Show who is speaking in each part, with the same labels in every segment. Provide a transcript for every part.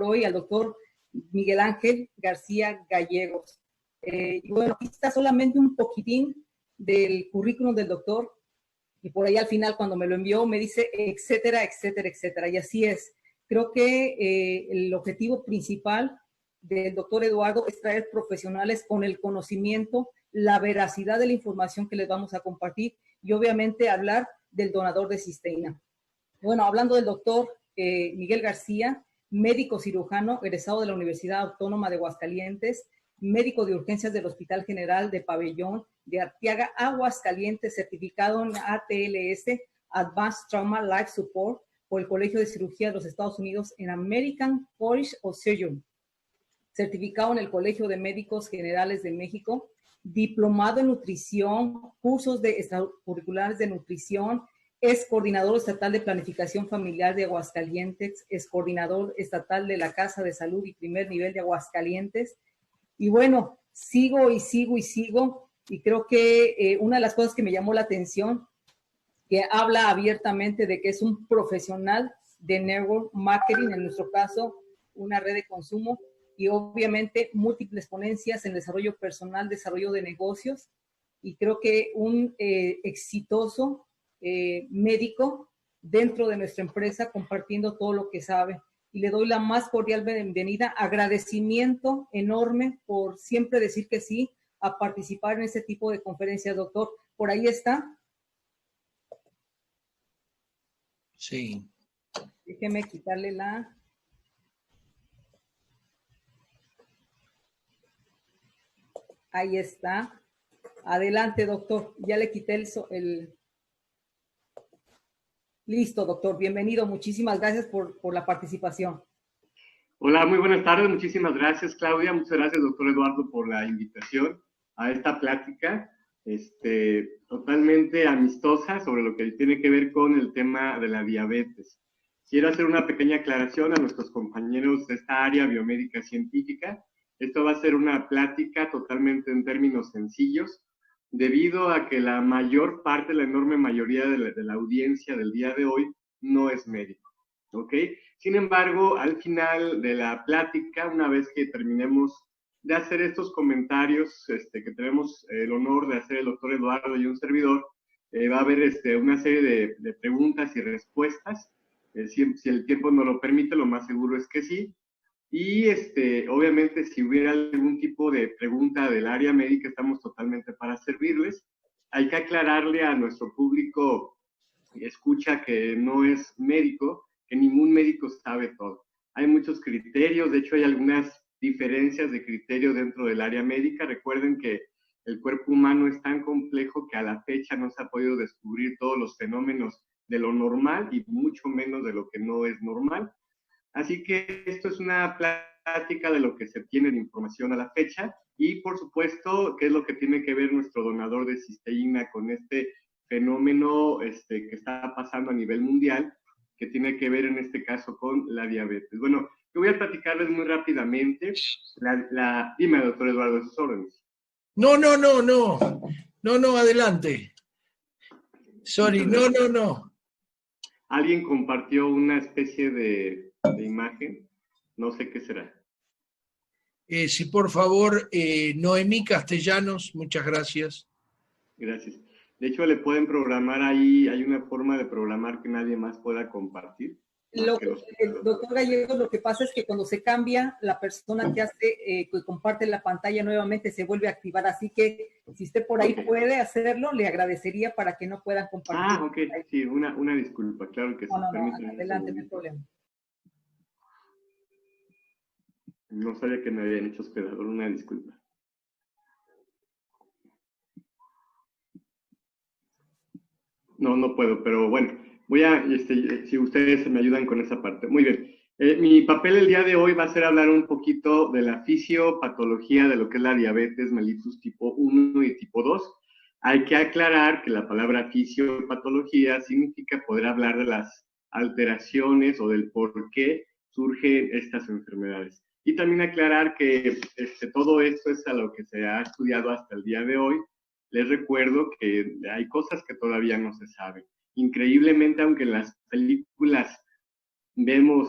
Speaker 1: hoy al doctor Miguel Ángel García Gallegos. Y bueno, aquí está solamente un poquitín del currículum del doctor, y por ahí al final cuando me lo envió me dice etcétera, etcétera, etcétera, y así es. Creo que el objetivo principal del doctor Eduardo es traer profesionales con el conocimiento, la veracidad de la información que les vamos a compartir y obviamente hablar del donador de cisteína. Bueno, hablando del doctor Miguel García, médico cirujano, egresado de la Universidad Autónoma de Aguascalientes, médico de urgencias del Hospital General de Pabellón de Arteaga, Aguascalientes, certificado en ATLS, Advanced Trauma Life Support, por el Colegio de Cirugía de los Estados Unidos en American College of Surgeons, certificado en el Colegio de Médicos Generales de México, diplomado en nutrición, cursos de extracurriculares de nutrición, es coordinador estatal de planificación familiar de Aguascalientes, es coordinador estatal de la Casa de Salud y primer nivel de Aguascalientes. Y bueno, sigo y sigo y sigo, y creo que una de las cosas que me llamó la atención, que habla abiertamente de que es un profesional de network marketing, en nuestro caso, una red de consumo, y obviamente múltiples ponencias en desarrollo personal, desarrollo de negocios, y creo que un exitoso médico dentro de nuestra empresa, compartiendo todo lo que sabe. Y le doy la más cordial bienvenida, agradecimiento enorme por siempre decir que sí a participar en este tipo de conferencias, doctor. Por ahí está.
Speaker 2: Sí.
Speaker 1: Déjeme quitarle la... Ahí está. Adelante, doctor. Ya le quité el... Listo, doctor. Bienvenido. Muchísimas gracias por la participación.
Speaker 3: Hola, muy buenas tardes. Muchísimas gracias, Claudia. Muchas gracias, doctor Eduardo, por la invitación a esta plática totalmente amistosa sobre lo que tiene que ver con el tema de la diabetes. Quiero hacer una pequeña aclaración a nuestros compañeros de esta área biomédica científica. Esto va a ser una plática totalmente en términos sencillos, debido a que la mayor parte, la enorme mayoría de la audiencia del día de hoy no es médico, ¿ok? Sin embargo, al final de la plática, una vez que terminemos de hacer estos comentarios que tenemos el honor de hacer el doctor Eduardo y un servidor, va a haber una serie de preguntas y respuestas. Si el tiempo nos lo permite, lo más seguro es que sí. Y obviamente, si hubiera algún tipo de pregunta del área médica, estamos totalmente para servirles. Hay que aclararle a nuestro público escucha que no es médico, que ningún médico sabe todo. Hay muchos criterios, de hecho hay algunas diferencias de criterio dentro del área médica. Recuerden que el cuerpo humano es tan complejo que a la fecha no se ha podido descubrir todos los fenómenos de lo normal y mucho menos de lo que no es normal. Así que esto es una plática de lo que se tiene de información a la fecha y, por supuesto, qué es lo que tiene que ver nuestro donador de cisteína con este fenómeno que está pasando a nivel mundial, que tiene que ver en este caso con la diabetes. Bueno, yo voy a platicarles muy rápidamente. Dime, doctor Eduardo, sus órdenes.
Speaker 2: No, adelante. Sorry, no.
Speaker 3: Alguien compartió una especie de imagen, no sé qué será.
Speaker 2: Sí, por favor, Noemí Castellanos, muchas gracias.
Speaker 3: Gracias. De hecho, le pueden programar ahí, hay una forma de programar que nadie más pueda compartir.
Speaker 1: Doctor Gallegos, lo que pasa es que cuando se cambia, la persona que hace, que comparte la pantalla nuevamente se vuelve a activar, así que si usted por ahí puede hacerlo, le agradecería para que no puedan compartir.
Speaker 3: Ok, sí, una disculpa, claro que sí.
Speaker 1: No, adelante, no hay problema.
Speaker 3: No sabía que me habían hecho hospedador, una disculpa. No puedo, pero bueno, voy a, si ustedes me ayudan con esa parte. Muy bien. Mi papel el día de hoy va a ser hablar un poquito de la fisiopatología de lo que es la diabetes mellitus tipo 1 y tipo 2. Hay que aclarar que la palabra fisiopatología significa poder hablar de las alteraciones o del por qué surgen estas enfermedades. Y también aclarar que todo esto es a lo que se ha estudiado hasta el día de hoy. Les recuerdo que hay cosas que todavía no se saben. Increíblemente, aunque en las películas vemos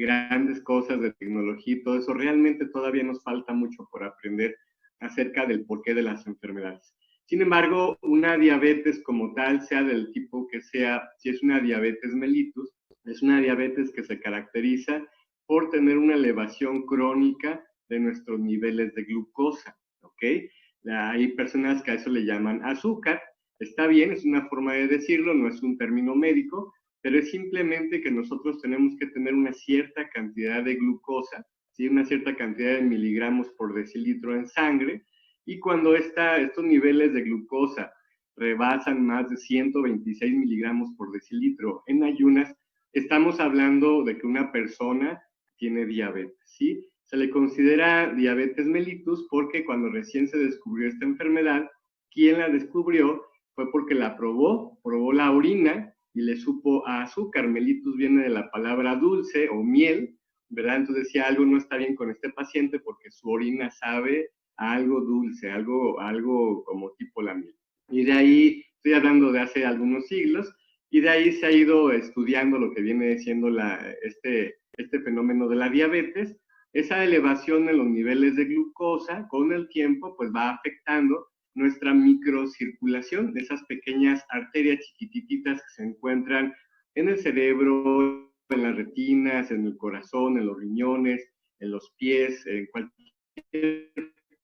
Speaker 3: grandes cosas de tecnología y todo eso, realmente todavía nos falta mucho por aprender acerca del porqué de las enfermedades. Sin embargo, una diabetes como tal, sea del tipo que sea, si es una diabetes mellitus, es una diabetes que se caracteriza por tener una elevación crónica de nuestros niveles de glucosa, ¿ok? Hay personas que a eso le llaman azúcar, está bien, es una forma de decirlo, no es un término médico, pero es simplemente que nosotros tenemos que tener una cierta cantidad de glucosa, ¿sí? Una cierta cantidad de miligramos por decilitro en sangre, y cuando estos niveles de glucosa rebasan más de 126 miligramos por decilitro en ayunas, estamos hablando de que una persona tiene diabetes, ¿sí? Se le considera diabetes mellitus porque cuando recién se descubrió esta enfermedad, quien la descubrió fue porque la probó la orina y le supo a azúcar. Mellitus viene de la palabra dulce o miel, ¿verdad? Entonces decía, algo no está bien con este paciente porque su orina sabe a algo dulce, algo como tipo la miel. Y de ahí, estoy hablando de hace algunos siglos, y de ahí se ha ido estudiando lo que viene siendo este fenómeno de la diabetes. Esa elevación en los niveles de glucosa con el tiempo pues va afectando nuestra microcirculación, esas pequeñas arterias chiquititas que se encuentran en el cerebro, en las retinas, en el corazón, en los riñones, en los pies, en cualquier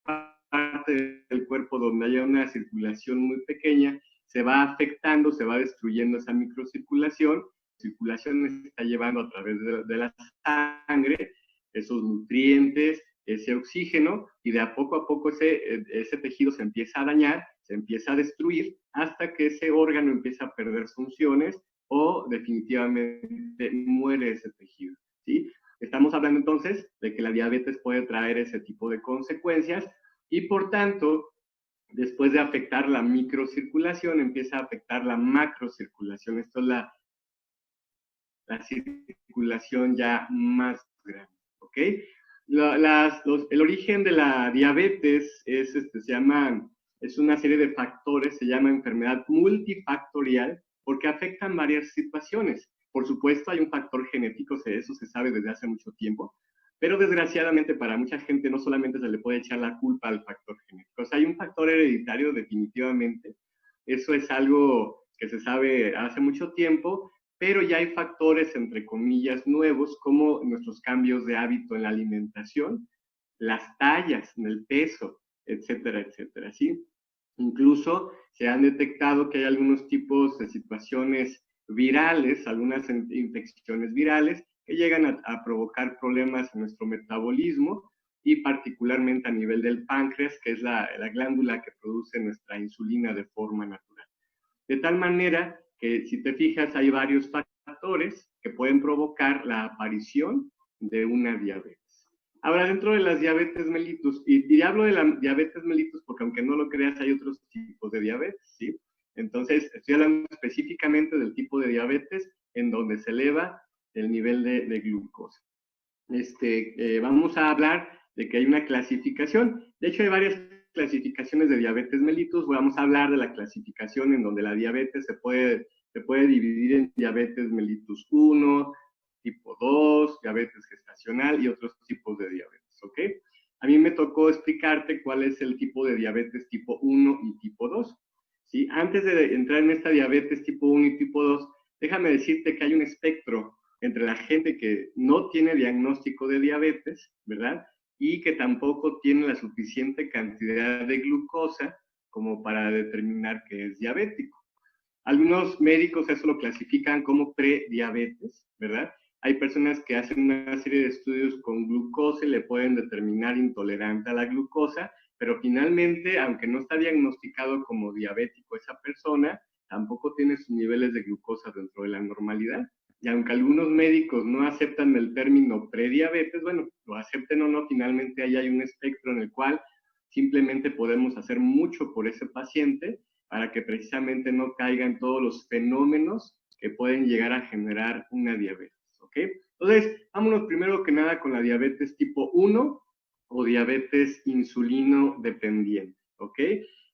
Speaker 3: parte del cuerpo donde haya una circulación muy pequeña, se va afectando, se va destruyendo esa microcirculación. La circulación está llevando a través de la sangre esos nutrientes, ese oxígeno, y de a poco ese tejido se empieza a dañar, se empieza a destruir, hasta que ese órgano empieza a perder funciones o definitivamente muere ese tejido, ¿sí? Estamos hablando entonces de que la diabetes puede traer ese tipo de consecuencias y por tanto, después de afectar la microcirculación, empieza a afectar la macrocirculación. Esto es la circulación ya más grande, ¿ok? El origen de la diabetes es una serie de factores, se llama enfermedad multifactorial, porque afectan varias situaciones. Por supuesto, hay un factor genético, eso se sabe desde hace mucho tiempo, pero desgraciadamente para mucha gente no solamente se le puede echar la culpa al factor genético, o sea, hay un factor hereditario definitivamente. Eso es algo que se sabe hace mucho tiempo, pero ya hay factores, entre comillas, nuevos, como nuestros cambios de hábito en la alimentación, las tallas, en el peso, etcétera, etcétera, ¿sí? Incluso se han detectado que hay algunos tipos de situaciones virales, algunas infecciones virales, que llegan a provocar problemas en nuestro metabolismo y particularmente a nivel del páncreas, que es la glándula que produce nuestra insulina de forma natural. De tal manera que si te fijas hay varios factores que pueden provocar la aparición de una diabetes. Ahora, dentro de las diabetes mellitus, y hablo de la diabetes mellitus porque aunque no lo creas hay otros tipos de diabetes, ¿sí? Entonces, estoy hablando específicamente del tipo de diabetes en donde se eleva el nivel de glucosa. Vamos a hablar de que hay una clasificación. De hecho, hay varias clasificaciones de diabetes mellitus. Vamos a hablar de la clasificación en donde la diabetes se puede dividir en diabetes mellitus 1, tipo 2, diabetes gestacional y otros tipos de diabetes, ¿ok? A mí me tocó explicarte cuál es el tipo de diabetes tipo 1 y tipo 2, ¿sí? Antes de entrar en esta diabetes tipo 1 y tipo 2, déjame decirte que hay un espectro entre la gente que no tiene diagnóstico de diabetes, ¿verdad? Y que tampoco tiene la suficiente cantidad de glucosa como para determinar que es diabético. Algunos médicos eso lo clasifican como prediabetes, ¿verdad? Hay personas que hacen una serie de estudios con glucosa y le pueden determinar intolerante a la glucosa, pero finalmente, aunque no está diagnosticado como diabético esa persona, tampoco tiene sus niveles de glucosa dentro de la normalidad. Y aunque algunos médicos no aceptan el término prediabetes, bueno, lo acepten o no, finalmente ahí hay un espectro en el cual simplemente podemos hacer mucho por ese paciente para que precisamente no caigan todos los fenómenos que pueden llegar a generar una diabetes, ¿ok? Entonces, vámonos primero que nada con la diabetes tipo 1 o diabetes insulino dependiente, ¿ok?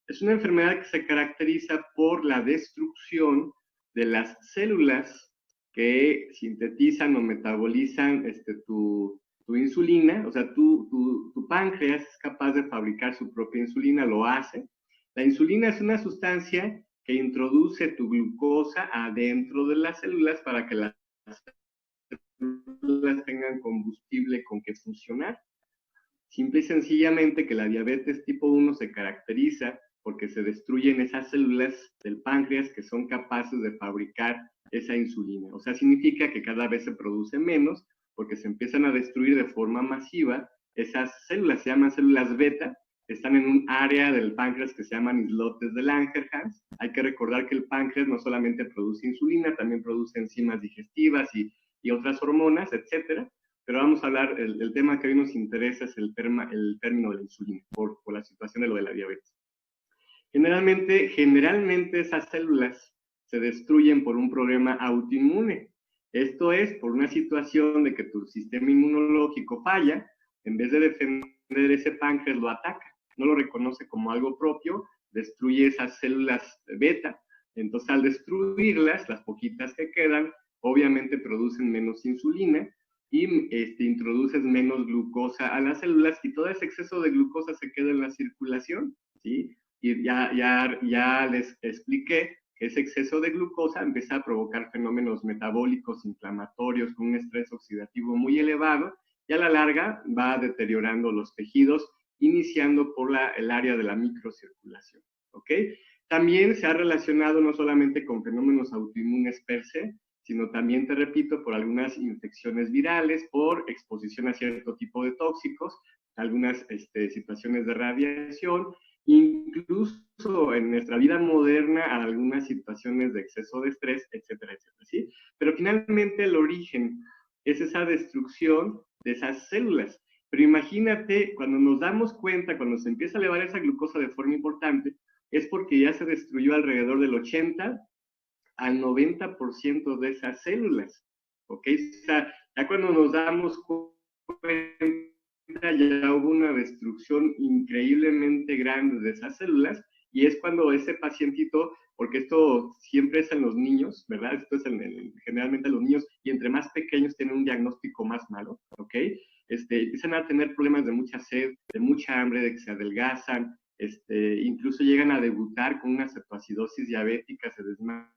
Speaker 3: Es una enfermedad que se caracteriza por la destrucción de las células que sintetizan o metabolizan tu insulina. O sea, tu páncreas es capaz de fabricar su propia insulina, lo hace. La insulina es una sustancia que introduce tu glucosa adentro de las células para que las células tengan combustible con que funcionar. Simple y sencillamente que la diabetes tipo 1 se caracteriza porque se destruyen esas células del páncreas que son capaces de fabricar esa insulina. O sea, significa que cada vez se produce menos porque se empiezan a destruir de forma masiva esas células. Se llaman células beta, están en un área del páncreas que se llaman islotes de Langerhans. Hay que recordar que el páncreas no solamente produce insulina, también produce enzimas digestivas y otras hormonas, etcétera. Pero vamos a hablar, el tema que hoy nos interesa es el término de la insulina, por la situación de lo de la diabetes. Generalmente esas células se destruyen por un problema autoinmune. Esto es por una situación de que tu sistema inmunológico falla, en vez de defender ese páncreas lo ataca, no lo reconoce como algo propio, destruye esas células beta. Entonces al destruirlas, las poquitas que quedan, obviamente producen menos insulina y introduces menos glucosa a las células y todo ese exceso de glucosa se queda en la circulación, ¿sí? Y ya les expliqué que ese exceso de glucosa empieza a provocar fenómenos metabólicos inflamatorios con un estrés oxidativo muy elevado y a la larga va deteriorando los tejidos, iniciando por el área de la microcirculación, ¿ok? También se ha relacionado no solamente con fenómenos autoinmunes per se, sino también, te repito, por algunas infecciones virales, por exposición a cierto tipo de tóxicos, algunas situaciones de radiación, incluso en nuestra vida moderna a algunas situaciones de exceso de estrés, etcétera, etcétera, ¿sí? Pero finalmente el origen es esa destrucción de esas células. Pero imagínate, cuando nos damos cuenta, cuando se empieza a elevar esa glucosa de forma importante, es porque ya se destruyó alrededor del 80 al 90% de esas células, ¿ok? O sea, ya cuando nos damos cuenta, ya hubo una destrucción increíblemente grande de esas células, y es cuando ese pacientito, porque esto siempre es en los niños, ¿verdad? Esto es generalmente en los niños, y entre más pequeños tienen un diagnóstico más malo, ¿ok? Empiezan a tener problemas de mucha sed, de mucha hambre, de que se adelgazan, incluso llegan a debutar con una cetoacidosis diabética, se desmayan,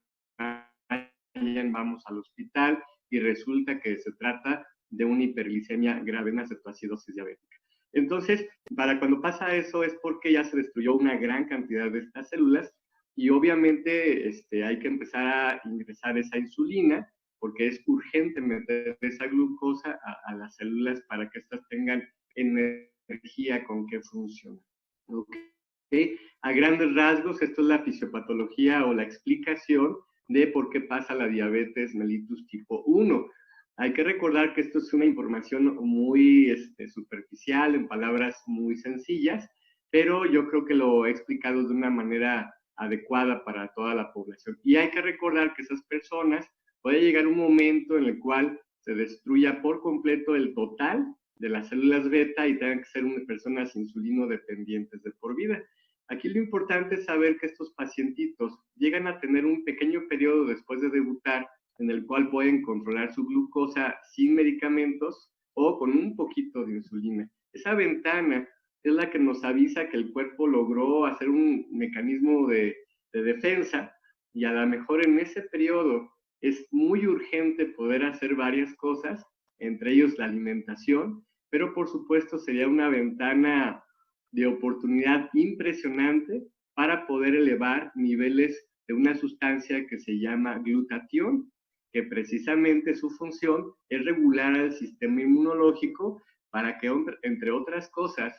Speaker 3: vamos al hospital y resulta que se trata de una hiperglicemia grave, una cetoacidosis diabética. Entonces, para cuando pasa eso es porque ya se destruyó una gran cantidad de estas células y obviamente hay que empezar a ingresar esa insulina porque es urgente meter esa glucosa a las células para que éstas tengan energía con que funcionan. ¿Okay? A grandes rasgos, esto es la fisiopatología o la explicación de por qué pasa la diabetes mellitus tipo 1. Hay que recordar que esto es una información muy superficial, en palabras muy sencillas, pero yo creo que lo he explicado de una manera adecuada para toda la población. Y hay que recordar que esas personas, puede llegar un momento en el cual se destruya por completo el total de las células beta y tengan que ser personas insulino dependientes de por vida. Aquí lo importante es saber que estos pacientitos llegan a tener un pequeño periodo después de debutar en el cual pueden controlar su glucosa sin medicamentos o con un poquito de insulina. Esa ventana es la que nos avisa que el cuerpo logró hacer un mecanismo de defensa y a lo mejor en ese periodo es muy urgente poder hacer varias cosas, entre ellos la alimentación, pero por supuesto sería una ventana de oportunidad impresionante para poder elevar niveles de una sustancia que se llama glutatión, que precisamente su función es regular al sistema inmunológico para que, entre otras cosas,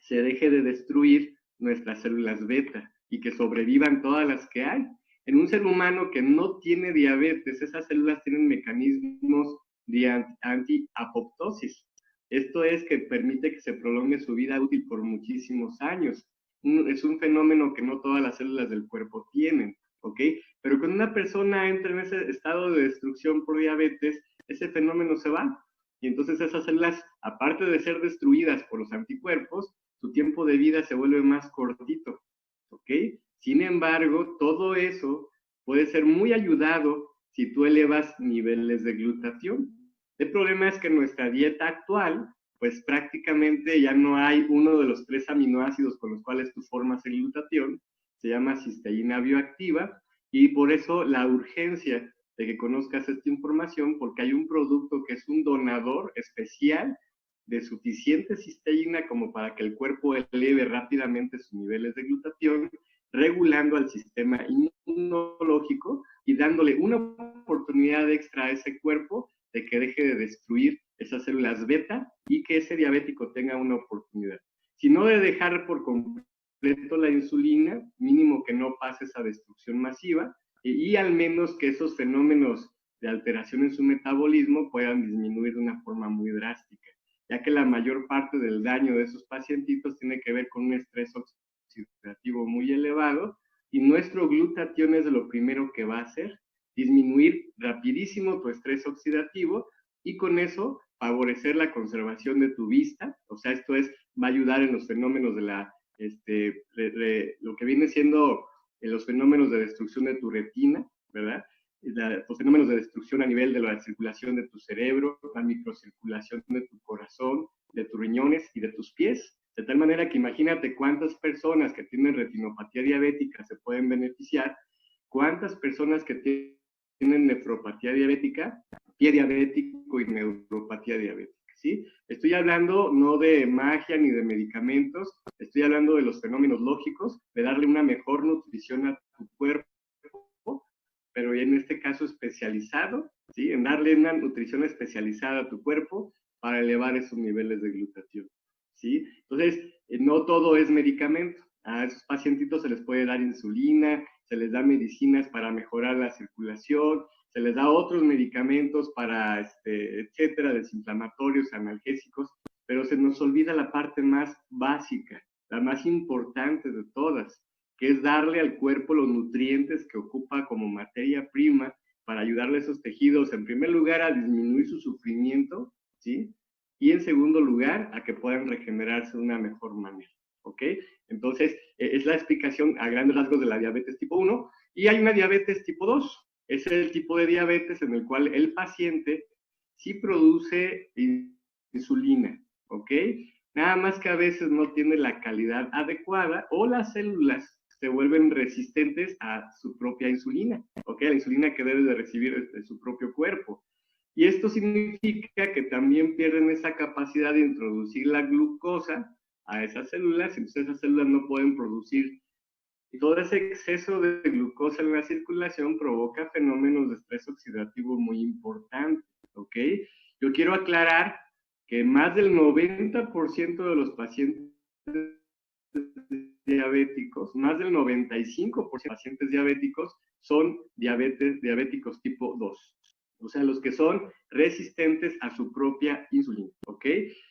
Speaker 3: se deje de destruir nuestras células beta y que sobrevivan todas las que hay. En un ser humano que no tiene diabetes, esas células tienen mecanismos de anti-apoptosis. Esto es que permite que se prolongue su vida útil por muchísimos años. Es un fenómeno que no todas las células del cuerpo tienen, ¿ok? Pero cuando una persona entra en ese estado de destrucción por diabetes, ese fenómeno se va. Y entonces esas células, aparte de ser destruidas por los anticuerpos, su tiempo de vida se vuelve más cortito, ¿ok? Sin embargo, todo eso puede ser muy ayudado si tú elevas niveles de glutatión. El problema es que en nuestra dieta actual, pues prácticamente ya no hay uno de los 3 aminoácidos con los cuales tú formas el glutatión, se llama cisteína bioactiva, y por eso la urgencia de que conozcas esta información, porque hay un producto que es un donador especial de suficiente cisteína como para que el cuerpo eleve rápidamente sus niveles de glutatión, regulando al sistema inmunológico y dándole una oportunidad extra a ese cuerpo de que deje de destruir esas células beta y que ese diabético tenga una oportunidad. Si no de dejar por completo la insulina, mínimo que no pase esa destrucción masiva y al menos que esos fenómenos de alteración en su metabolismo puedan disminuir de una forma muy drástica, ya que la mayor parte del daño de esos pacientitos tiene que ver con un estrés oxidativo muy elevado y nuestro glutatión es lo primero que va a hacer, disminuir rapidísimo tu estrés oxidativo y con eso favorecer la conservación de tu vista, o sea, esto va a ayudar en los fenómenos de lo que viene siendo los fenómenos de destrucción de tu retina, ¿verdad? Los fenómenos de destrucción a nivel de la circulación de tu cerebro, la microcirculación de tu corazón, de tus riñones y de tus pies, de tal manera que imagínate cuántas personas que tienen retinopatía diabética se pueden beneficiar, cuántas personas que tienen nefropatía diabética, pie diabético y neuropatía diabética, ¿sí? Estoy hablando no de magia ni de medicamentos, estoy hablando de los fenómenos lógicos, de darle una mejor nutrición a tu cuerpo, pero en este caso especializado, ¿sí? En darle una nutrición especializada a tu cuerpo para elevar esos niveles de glutatión, ¿sí? Entonces, no todo es medicamento. A esos pacientitos se les puede dar insulina, se les da medicinas para mejorar la circulación, se les da otros medicamentos para, etcétera, desinflamatorios, analgésicos, pero se nos olvida la parte más básica, la más importante de todas, que es darle al cuerpo los nutrientes que ocupa como materia prima para ayudarle a esos tejidos, en primer lugar, a disminuir su sufrimiento, ¿sí? Y en segundo lugar, a que puedan regenerarse de una mejor manera, ¿ok? Entonces, es la explicación a grandes rasgos de la diabetes tipo 1, y hay una diabetes tipo 2, es el tipo de diabetes en el cual el paciente sí produce insulina, ¿ok? Nada más que a veces no tiene la calidad adecuada o las células se vuelven resistentes a su propia insulina, ¿ok? La insulina que debe de recibir de su propio cuerpo. Y esto significa que también pierden esa capacidad de introducir la glucosa a esas células, entonces esas células no pueden producir. Y todo ese exceso de glucosa en la circulación provoca fenómenos de estrés oxidativo muy importantes, ¿ok? Yo quiero aclarar que más del 90% de los pacientes diabéticos, más del 95% de pacientes diabéticos son diabéticos tipo 2. O sea, los que son resistentes a su propia insulina, ¿ok?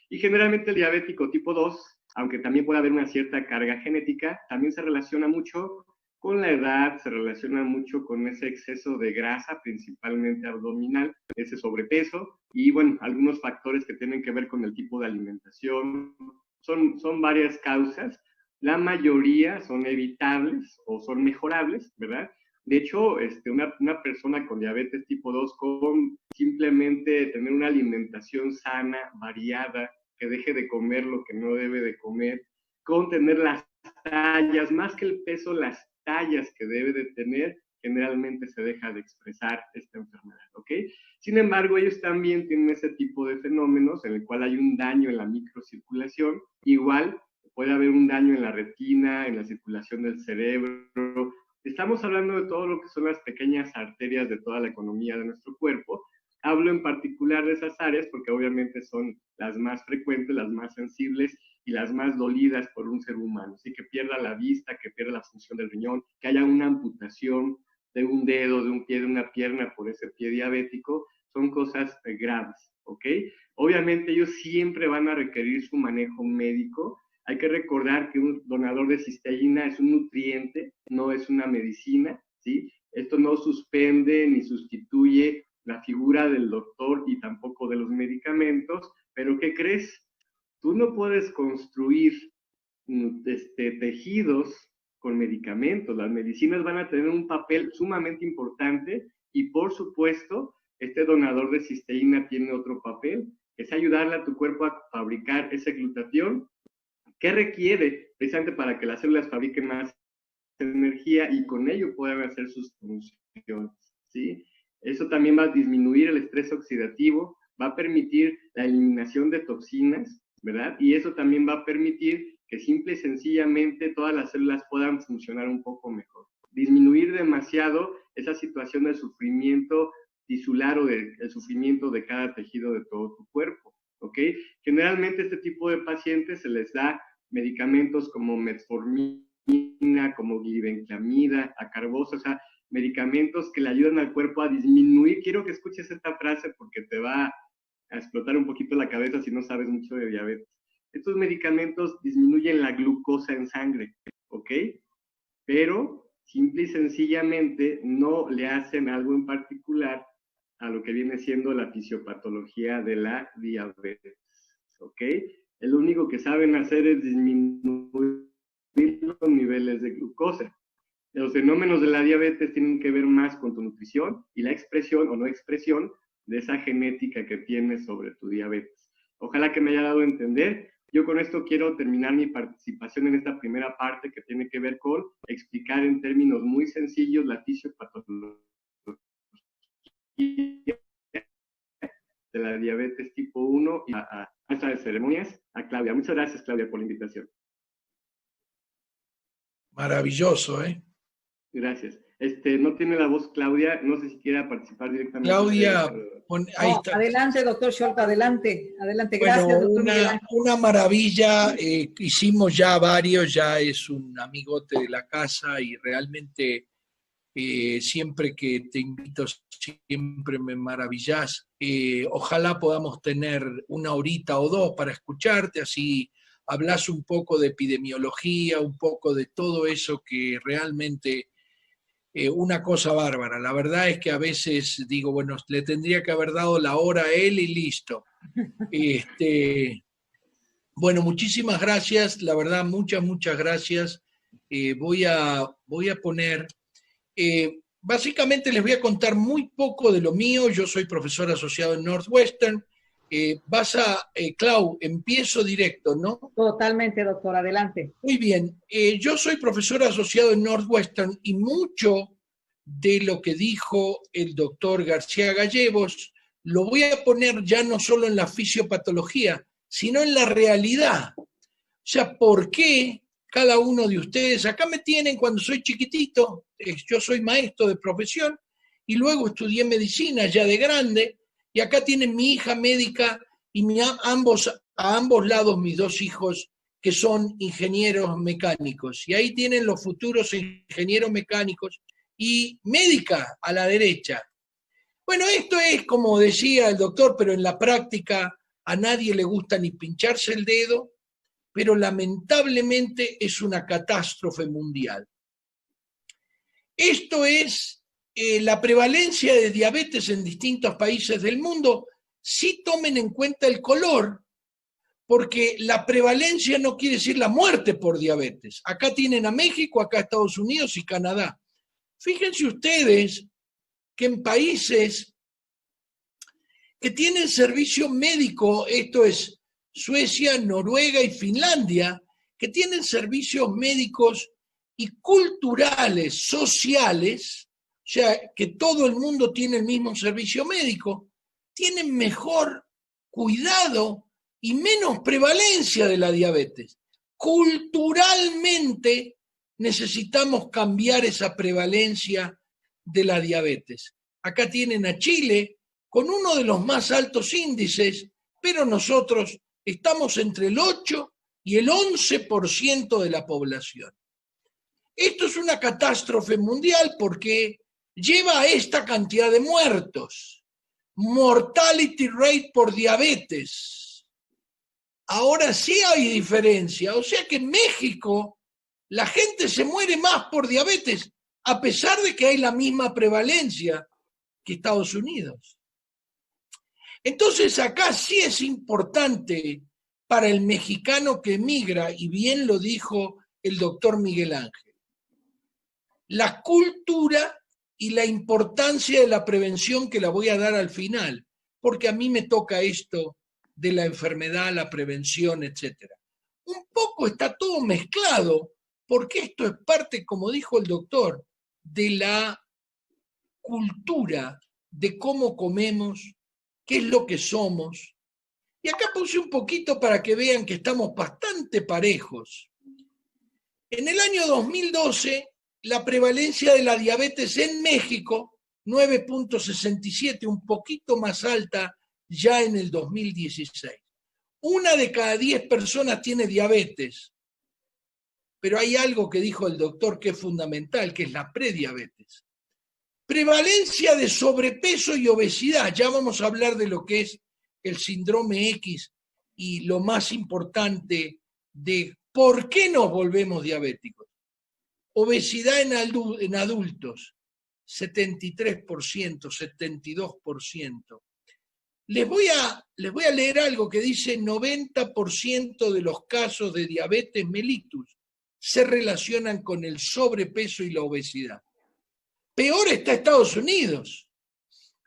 Speaker 3: Y generalmente el diabético tipo 2, aunque también puede haber una cierta carga genética, también se relaciona mucho con la edad, se relaciona mucho con ese exceso de grasa, principalmente abdominal, ese sobrepeso, y bueno, algunos factores que tienen que ver con el tipo de alimentación. Son varias causas, la mayoría son evitables o son mejorables, ¿verdad? De hecho, una persona con diabetes tipo 2, con simplemente tener una alimentación sana, variada, que deje de comer lo que no debe de comer, con tener las tallas, más que el peso, las tallas que debe de tener, generalmente se deja de expresar esta enfermedad, ¿ok? Sin embargo, ellos también tienen ese tipo de fenómenos en el cual hay un daño en la microcirculación, igual puede haber un daño en la retina, en la circulación del cerebro. Estamos hablando de todo lo que son las pequeñas arterias de toda la economía de nuestro cuerpo. Hablo en particular de esas áreas porque obviamente son las más frecuentes, las más sensibles y las más dolidas por un ser humano. Así que pierda la vista, que pierda la función del riñón, que haya una amputación de un dedo, de un pie, de una pierna por ese pie diabético, son cosas graves, ¿ok? Obviamente ellos siempre van a requerir su manejo médico. Hay que recordar que un donador de cisteína es un nutriente, no es una medicina, ¿sí? Esto no suspende ni sustituye la figura del doctor y tampoco de los medicamentos, pero ¿qué crees? Tú no puedes construir tejidos con medicamentos. Las medicinas van a tener un papel sumamente importante Y por supuesto, este donador de cisteína tiene otro papel, que es ayudarle a tu cuerpo a fabricar ese glutatión que requiere precisamente para que las células fabriquen más energía y con ello puedan hacer sus funciones, ¿sí? Eso también va a disminuir el estrés oxidativo, va a permitir la eliminación de toxinas, ¿verdad? Y eso también va a permitir que simple y sencillamente todas las células puedan funcionar un poco mejor. Disminuir demasiado esa situación del sufrimiento tisular o del sufrimiento de cada tejido de todo tu cuerpo, ¿ok? Generalmente este tipo de pacientes se les da medicamentos como metformina, como glibenclamida, acarbose, o sea, medicamentos que le ayudan al cuerpo a disminuir. Quiero que escuches esta frase porque te va a explotar un poquito la cabeza si no sabes mucho de diabetes. Estos medicamentos disminuyen la glucosa en sangre, ¿ok? Pero simple y sencillamente no le hacen algo en particular a lo que viene siendo la fisiopatología de la diabetes, ¿ok? Lo único que saben hacer es disminuir los niveles de glucosa. Los fenómenos de la diabetes tienen que ver más con tu nutrición y la expresión o no expresión de esa genética que tienes sobre tu diabetes. Ojalá que me haya dado a entender. Yo con esto quiero terminar mi participación en esta primera parte que tiene que ver con explicar en términos muy sencillos la fisiopatología de la diabetes tipo 1 y a maestra de ceremonias, a Claudia. Muchas gracias, Claudia, por la invitación.
Speaker 2: Maravilloso, ¿eh?
Speaker 3: Gracias. No tiene la voz Claudia, no sé si quiera participar directamente.
Speaker 2: Claudia, ahí
Speaker 1: no,
Speaker 2: está.
Speaker 1: Adelante, doctor Scholk, adelante. Adelante, gracias,
Speaker 2: Bueno,
Speaker 1: doctor Miguel Ángel.
Speaker 2: una maravilla, hicimos ya varios, ya es un amigote de la casa y realmente siempre que te invito siempre me maravillas. Ojalá podamos tener una horita o dos para escucharte, así hablas un poco de epidemiología, un poco de todo eso que realmente una cosa bárbara. La verdad es que a veces digo, bueno, le tendría que haber dado la hora a él y listo. Bueno, muchísimas gracias, la verdad, muchas gracias. Voy a poner, básicamente les voy a contar muy poco de lo mío. Yo soy profesor asociado en Northwestern. Clau, empiezo directo, ¿no?
Speaker 1: Totalmente, doctor, adelante.
Speaker 2: Muy bien, yo soy profesor asociado en Northwestern y mucho de lo que dijo el doctor García Gallegos lo voy a poner ya no solo en la fisiopatología, sino en la realidad. O sea, ¿por qué cada uno de ustedes, acá me tienen cuando soy chiquitito, yo soy maestro de profesión y luego estudié medicina ya de grande, y acá tienen mi hija médica y a ambos lados mis dos hijos que son ingenieros mecánicos. Y ahí tienen los futuros ingenieros mecánicos y médica a la derecha. Bueno, esto es como decía el doctor, pero en la práctica a nadie le gusta ni pincharse el dedo, pero lamentablemente es una catástrofe mundial. Esto es la prevalencia de diabetes en distintos países del mundo. Sí tomen en cuenta el color, porque la prevalencia no quiere decir la muerte por diabetes. Acá tienen a México, acá Estados Unidos y Canadá. Fíjense ustedes que en países que tienen servicio médico, esto es Suecia, Noruega y Finlandia, que tienen servicios médicos y culturales, sociales, o sea, que todo el mundo tiene el mismo servicio médico, tienen mejor cuidado y menos prevalencia de la diabetes. Culturalmente necesitamos cambiar esa prevalencia de la diabetes. Acá tienen a Chile con uno de los más altos índices, pero nosotros estamos entre el 8 y el 11% de la población. Esto es una catástrofe mundial porque lleva a esta cantidad de muertos. Mortality rate por diabetes. Ahora sí hay diferencia. O sea que en México la gente se muere más por diabetes, a pesar de que hay la misma prevalencia que Estados Unidos. Entonces acá sí es importante para el mexicano que emigra, y bien lo dijo el doctor Miguel Ángel, la cultura y la importancia de la prevención que la voy a dar al final, porque a mí me toca esto de la enfermedad, la prevención, etc. Un poco está todo mezclado, porque esto es parte, como dijo el doctor, de la cultura, de cómo comemos, qué es lo que somos. Y acá puse un poquito para que vean que estamos bastante parejos. En el año 2012, la prevalencia de la diabetes en México, 9.67, un poquito más alta ya en el 2016. 1 de cada 10 personas tiene diabetes, pero hay algo que dijo el doctor que es fundamental, que es la prediabetes. Prevalencia de sobrepeso y obesidad, ya vamos a hablar de lo que es el síndrome X y lo más importante de por qué nos volvemos diabéticos. Obesidad en adultos, 73%, 72%. Les voy a leer algo que dice 90% de los casos de diabetes mellitus se relacionan con el sobrepeso y la obesidad. Peor está Estados Unidos.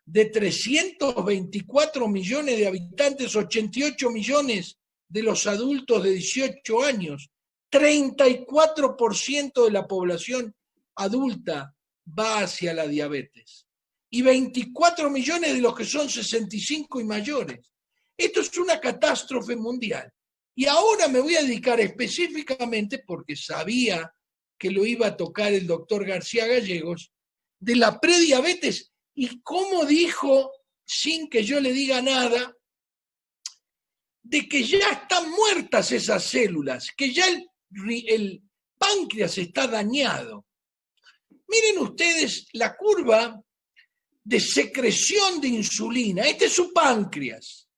Speaker 2: De 324 millones de habitantes, 88 millones de los adultos de 18 años, 34% de la población adulta va hacia la diabetes. Y 24 millones de los que son 65 y mayores. Esto es una catástrofe mundial. Y ahora me voy a dedicar específicamente, porque sabía que lo iba a tocar el doctor García Gallegos, de la prediabetes y cómo dijo, sin que yo le diga nada, de que ya están muertas esas células, que ya el páncreas está dañado. Miren ustedes la curva de secreción de insulina. Este es su páncreas.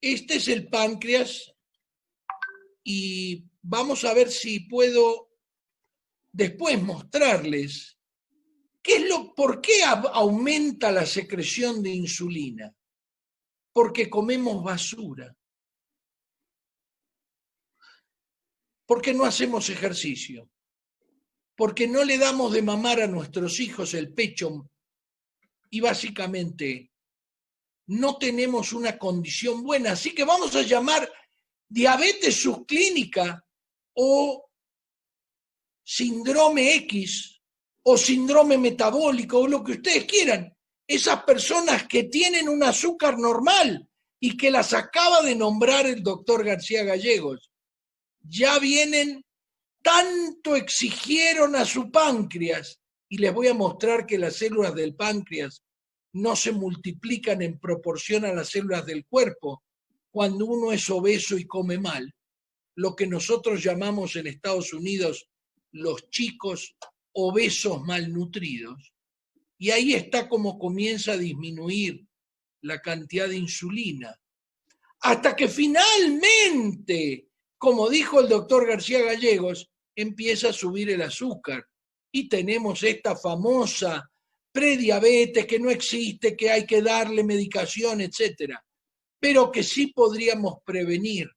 Speaker 2: Este es el páncreas y vamos a ver si puedo después mostrarles por qué aumenta la secreción de insulina. Porque comemos basura. Porque no hacemos ejercicio. Porque no le damos de mamar a nuestros hijos el pecho y básicamente no tenemos una condición buena. Así que vamos a llamar diabetes subclínica o síndrome X o síndrome metabólico o lo que ustedes quieran. Esas personas que tienen un azúcar normal y que las acaba de nombrar el doctor García Gallegos, ya vienen, tanto exigieron a su páncreas, y les voy a mostrar que las células del páncreas no se multiplican en proporción a las células del cuerpo cuando uno es obeso y come mal, lo que nosotros llamamos en Estados Unidos los chicos obesos malnutridos. Y ahí está como comienza a disminuir la cantidad de insulina. Hasta que finalmente, como dijo el doctor García Gallegos, empieza a subir el azúcar. Y tenemos esta famosa prediabetes que no existe, que hay que darle medicación, etc. Pero que sí podríamos prevenir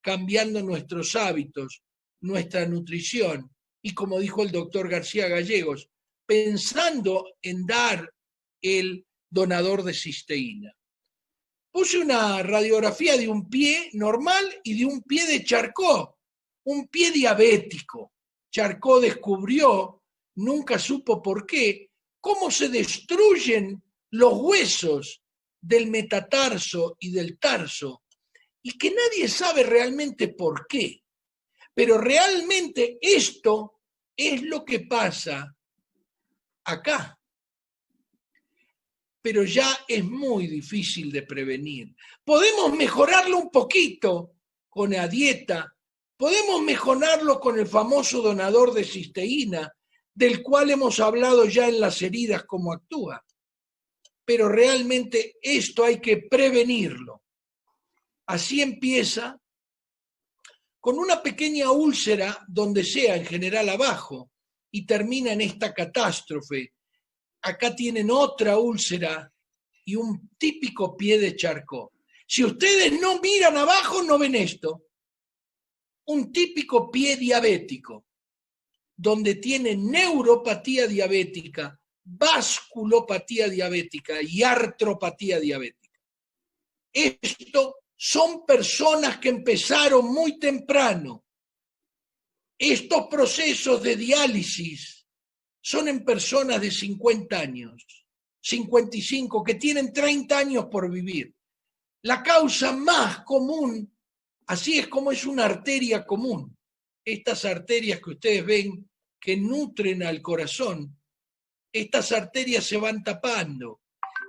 Speaker 2: cambiando nuestros hábitos, nuestra nutrición. Y como dijo el doctor García Gallegos, pensando en dar el donador de cisteína. Puse una radiografía de un pie normal y de un pie de Charcot, un pie diabético. Charcot descubrió, nunca supo por qué, cómo se destruyen los huesos del metatarso y del tarso, y que nadie sabe realmente por qué. Pero realmente esto es lo que pasa acá. Pero ya es muy difícil de prevenir. Podemos mejorarlo un poquito con la dieta, podemos mejorarlo con el famoso donador de cisteína, del cual hemos hablado ya en las heridas cómo actúa. Pero realmente esto hay que prevenirlo. Así empieza con una pequeña úlcera donde sea, en general abajo, y termina en esta catástrofe. Acá tienen otra úlcera y un típico pie de Charcot. Si ustedes no miran abajo, no ven esto. Un típico pie diabético. donde tiene neuropatía diabética, vasculopatía diabética y artropatía diabética. Esto son personas que empezaron muy temprano. Estos procesos de diálisis son en personas de 50 años, 55, que tienen 30 años por vivir. La causa más común, así es como es una arteria común. Estas arterias que ustedes ven que nutren al corazón, estas arterias se van tapando.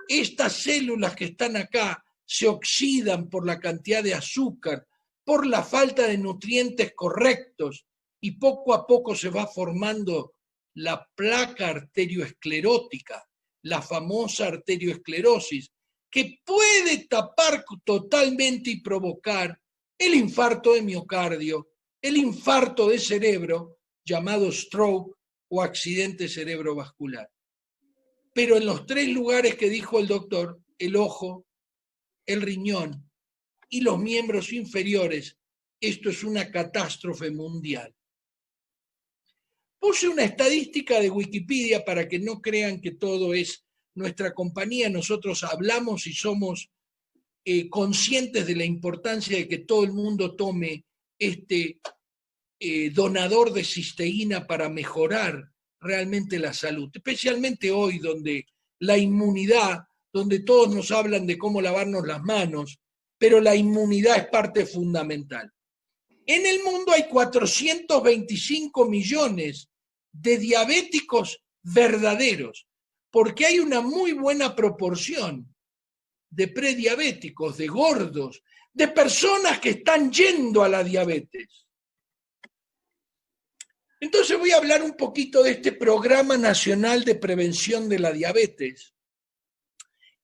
Speaker 2: Estas células que están acá se oxidan por la cantidad de azúcar, por la falta de nutrientes correctos, y poco a poco se va formando la placa arterioesclerótica, la famosa arterioesclerosis, que puede tapar totalmente y provocar el infarto de miocardio, el infarto de cerebro, llamado stroke o accidente cerebrovascular. Pero en los 3 lugares que dijo el doctor, el ojo, el riñón y los miembros inferiores, esto es una catástrofe mundial. Puse una estadística de Wikipedia para que no crean que todo es nuestra compañía. Nosotros hablamos y somos conscientes de la importancia de que todo el mundo tome este donador de cisteína para mejorar realmente la salud, especialmente hoy donde la inmunidad, donde todos nos hablan de cómo lavarnos las manos, pero la inmunidad es parte fundamental. En el mundo hay 425 millones de diabéticos verdaderos, porque hay una muy buena proporción de prediabéticos, de gordos, de personas que están yendo a la diabetes. Entonces voy a hablar un poquito de este Programa Nacional de Prevención de la Diabetes.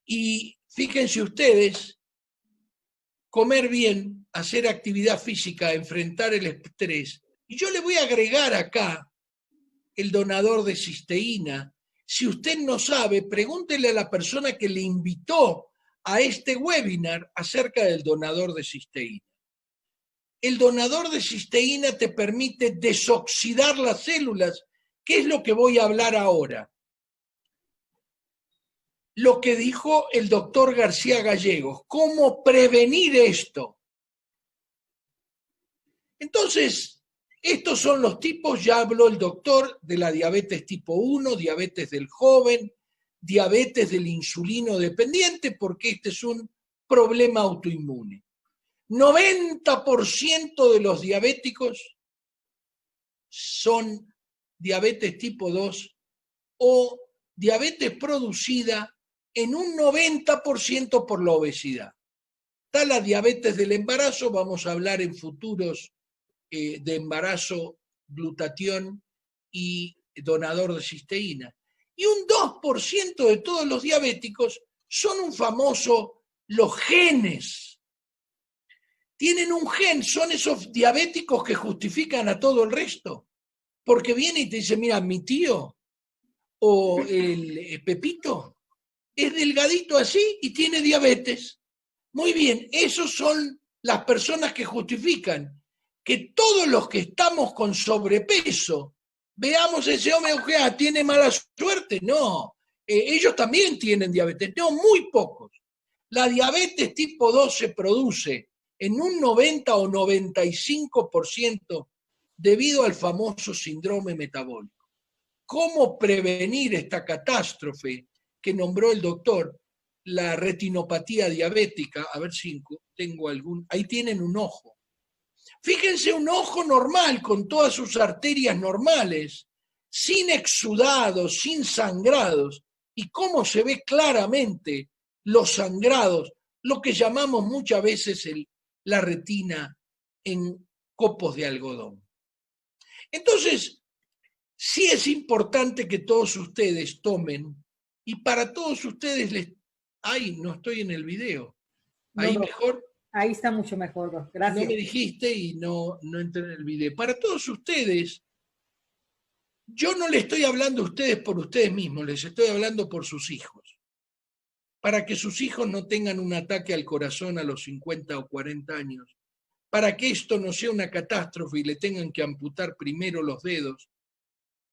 Speaker 2: Y fíjense ustedes, comer bien, hacer actividad física, enfrentar el estrés. Y yo le voy a agregar acá el donador de cisteína. Si usted no sabe, pregúntele a la persona que le invitó a este webinar acerca del donador de cisteína. El donador de cisteína te permite desoxidar las células, que es lo que voy a hablar ahora. Lo que dijo el doctor García Gallegos, cómo prevenir esto. Entonces, estos son los tipos, ya habló el doctor de la diabetes tipo 1, diabetes del joven, diabetes del insulino dependiente, porque este es un problema autoinmune. 90% de los diabéticos son diabetes tipo 2 o diabetes producida en un 90% por la obesidad. Está la diabetes del embarazo, vamos a hablar en futuros de embarazo, glutatión y donador de cisteína. Y un 2% de todos los diabéticos son un famoso, los genes. Tienen un gen, son esos diabéticos que justifican a todo el resto. Porque viene y te dice, mira, mi tío o el Pepito es delgadito así y tiene diabetes. Muy bien, esos son las personas que justifican que todos los que estamos con sobrepeso, veamos ese hombre, tiene mala suerte. No, ellos también tienen diabetes, no, muy pocos. La diabetes tipo 2 se produce en un 90 o 95% debido al famoso síndrome metabólico. ¿Cómo prevenir esta catástrofe que nombró el doctor? La retinopatía diabética, a ver si tengo algún, ahí tienen un ojo. Fíjense, un ojo normal, con todas sus arterias normales, sin exudados, sin sangrados, y cómo se ve claramente los sangrados, lo que llamamos muchas veces la retina en copos de algodón. Entonces, sí es importante que todos ustedes tomen, y para todos ustedes ay, no estoy en el video. Ahí no, mejor.
Speaker 1: Ahí está mucho mejor, Doc. Gracias.
Speaker 2: No me dijiste y no entré en el video. Para todos ustedes, yo no le estoy hablando a ustedes por ustedes mismos, les estoy hablando por sus hijos. Para que sus hijos no tengan un ataque al corazón a los 50 o 40 años. Para que esto no sea una catástrofe y le tengan que amputar primero los dedos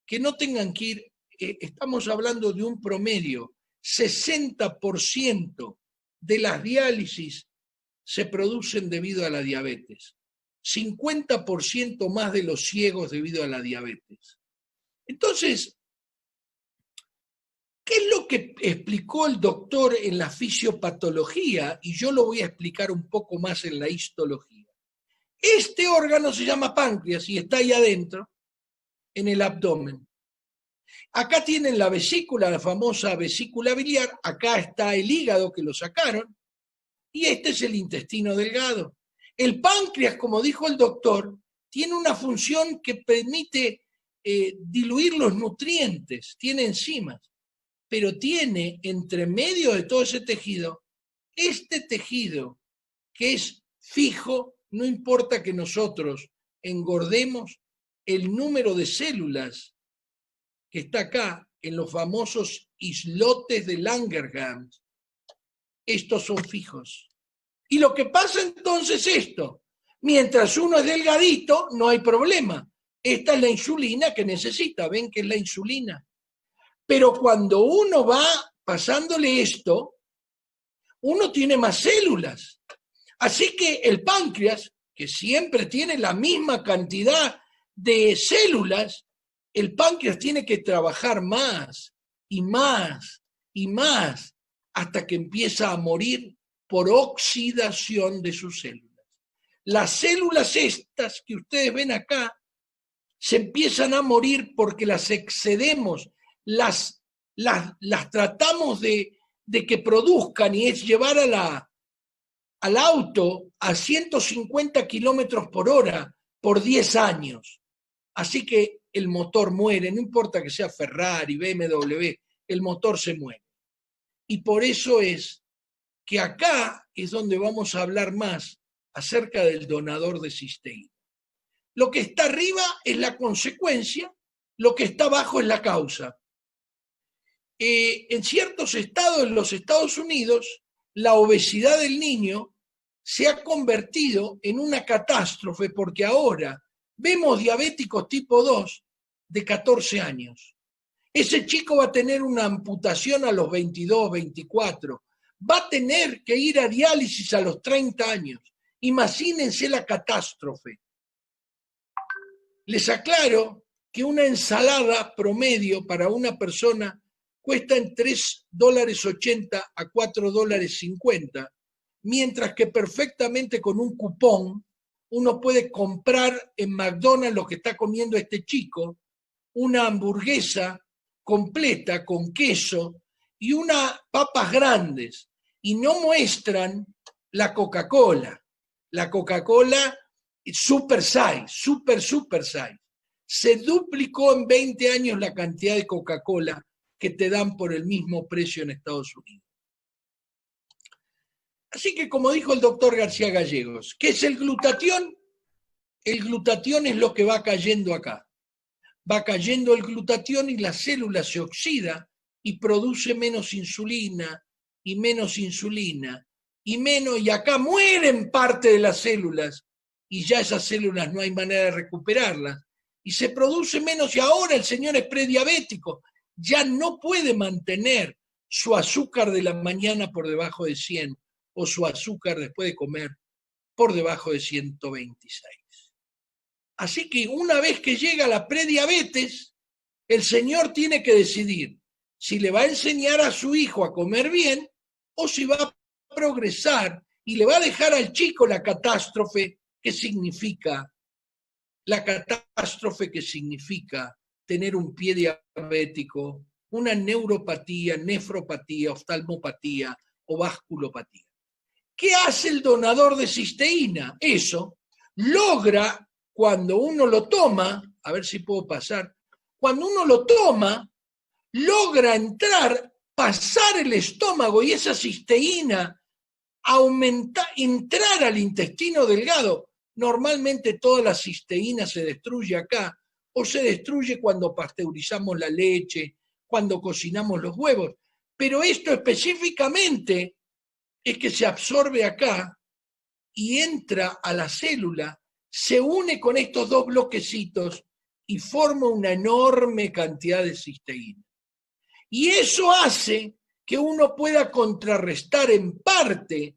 Speaker 2: que no tengan que ir, estamos hablando de un promedio, 60% de las diálisis se producen debido a la diabetes, 50% más de los ciegos debido a la diabetes. Entonces, ¿qué es lo que explicó el doctor en la fisiopatología? Y yo lo voy a explicar un poco más en la histología. Este órgano se llama páncreas y está ahí adentro, en el abdomen. Acá tienen la vesícula, la famosa vesícula biliar, acá está el hígado que lo sacaron, y este es el intestino delgado. El páncreas, como dijo el doctor, tiene una función que permite diluir los nutrientes, tiene enzimas, pero tiene entre medio de todo ese tejido, este tejido que es fijo, no importa que nosotros engordemos, el número de células que está acá en los famosos islotes de Langerhans, estos son fijos. Y lo que pasa entonces es esto, mientras uno es delgadito, no hay problema. Esta es la insulina que necesita, ven que es la insulina. Pero cuando uno va pasándole esto, uno tiene más células. Así que el páncreas, que siempre tiene la misma cantidad de células, el páncreas tiene que trabajar más y más y más hasta que empieza a morir por oxidación de sus células. Las células estas que ustedes ven acá se empiezan a morir porque las excedemos, las tratamos de que produzcan, y es llevar al auto a 150 kilómetros por hora por 10 años. Así que el motor muere, no importa que sea Ferrari, BMW, el motor se muere. Y por eso es que acá es donde vamos a hablar más acerca del donador de cisteína. Lo que está arriba es la consecuencia, lo que está abajo es la causa. En ciertos estados, en los Estados Unidos, la obesidad del niño se ha convertido en una catástrofe porque ahora vemos diabéticos tipo 2 de 14 años. Ese chico va a tener una amputación a los 22, 24. Va a tener que ir a diálisis a los 30 años. Imagínense la catástrofe. Les aclaro que una ensalada promedio para una persona cuesta en $3.80 a $4.50, mientras que perfectamente con un cupón uno puede comprar en McDonald's lo que está comiendo este chico, una hamburguesa completa con queso y unas papas grandes, y no muestran la Coca-Cola. La Coca-Cola super size, super size. Se duplicó en 20 años la cantidad de Coca-Cola que te dan por el mismo precio en Estados Unidos. Así que, como dijo el doctor García Gallegos, ¿qué es el glutatión? El glutatión es lo que va cayendo acá. Va cayendo el glutatión y la célula se oxida y produce menos insulina y menos insulina y menos, y acá mueren parte de las células y ya esas células no hay manera de recuperarlas y se produce menos, y ahora el señor es prediabético, ya no puede mantener su azúcar de la mañana por debajo de 100 o su azúcar después de comer por debajo de 126. Así que una vez que llega la prediabetes, el señor tiene que decidir si le va a enseñar a su hijo a comer bien o si va a progresar y le va a dejar al chico la catástrofe que significa tener un pie diabético, una neuropatía, nefropatía, oftalmopatía o vasculopatía. ¿Qué hace el donador de cisteína? Eso logra, cuando uno lo toma, a ver si puedo pasar, cuando uno lo toma, logra pasar el estómago y esa cisteína entrar al intestino delgado. Normalmente toda la cisteína se destruye acá, o se destruye cuando pasteurizamos la leche, cuando cocinamos los huevos, pero esto específicamente es que se absorbe acá y entra a la célula, se une con estos dos bloquecitos y forma una enorme cantidad de cisteína. Y eso hace que uno pueda contrarrestar en parte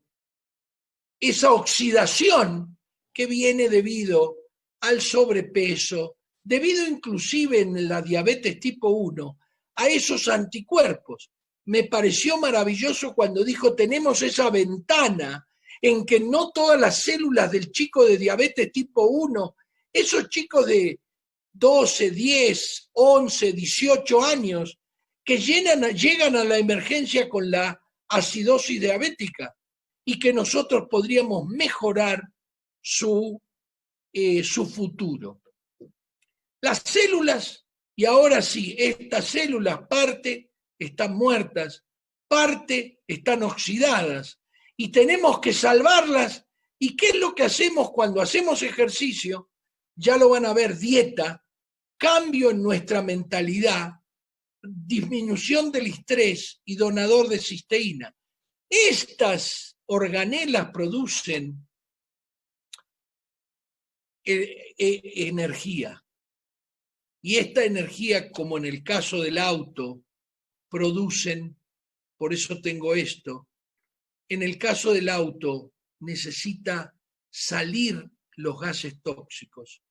Speaker 2: esa oxidación que viene debido al sobrepeso, debido inclusive en la diabetes tipo 1, a esos anticuerpos. Me pareció maravilloso cuando dijo, tenemos esa ventana en que no todas las células del chico de diabetes tipo 1, esos chicos de 12, 10, 11, 18 años, que llegan a la emergencia con la acidosis diabética y que nosotros podríamos mejorar su futuro. Las células, y ahora sí, estas células parte están muertas, parte están oxidadas, y tenemos que salvarlas. ¿Y qué es lo que hacemos cuando hacemos ejercicio? Ya lo van a ver, dieta, cambio en nuestra mentalidad, disminución del estrés y donador de cisteína. Estas organelas producen energía. Y esta energía, como en el caso del auto, producen, por eso tengo esto, en el caso del auto necesita salir los gases tóxicos.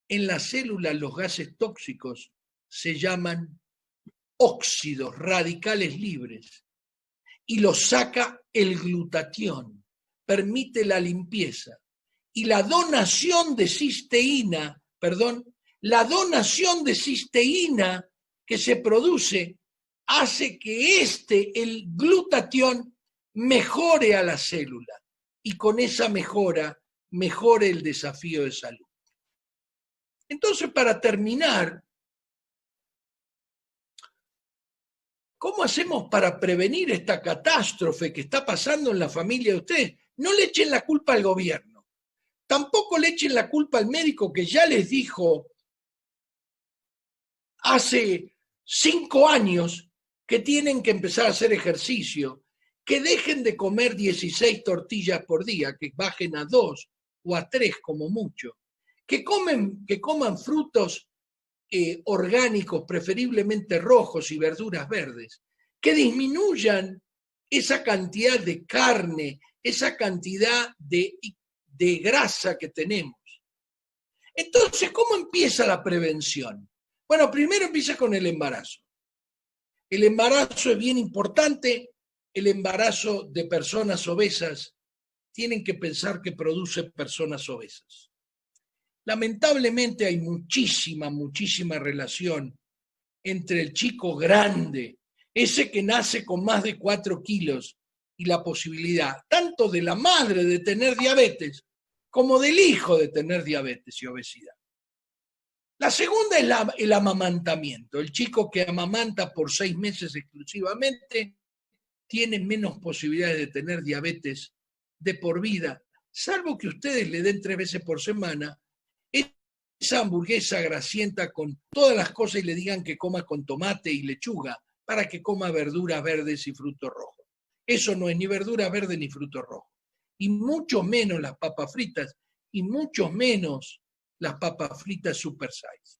Speaker 2: En las células los gases tóxicos se llaman óxidos, radicales libres, y los saca el glutatión, permite la limpieza. Y la donación de cisteína, que se produce hace que el glutatión, mejore a la célula y con esa mejora mejore el desafío de salud. Entonces, para terminar, ¿cómo hacemos para prevenir esta catástrofe que está pasando en la familia de ustedes? No le echen la culpa al gobierno. Tampoco le echen la culpa al médico que ya les dijo hace 5 años que tienen que empezar a hacer ejercicio, que dejen de comer 16 tortillas por día, que bajen a 2 o a 3 como mucho, que coman frutos orgánicos, preferiblemente rojos, y verduras verdes, que disminuyan esa cantidad de carne, esa cantidad de grasa que tenemos. Entonces, ¿cómo empieza la prevención? Bueno, primero empieza con el embarazo. El embarazo es bien importante. El embarazo de personas obesas, tienen que pensar que produce personas obesas. Lamentablemente hay muchísima relación entre el chico grande, ese que nace con más de 4 kilos, y la posibilidad tanto de la madre de tener diabetes como del hijo de tener diabetes y obesidad. La segunda es el amamantamiento. El chico que amamanta por 6 meses exclusivamente tiene menos posibilidades de tener diabetes de por vida, salvo que ustedes le den 3 veces por semana esa hamburguesa grasienta con todas las cosas y le digan que coma con tomate y lechuga para que coma verduras verdes y frutos rojos. Eso no es ni verdura verde ni fruto rojo. Y mucho menos las papas fritas, y mucho menos las papas fritas super size.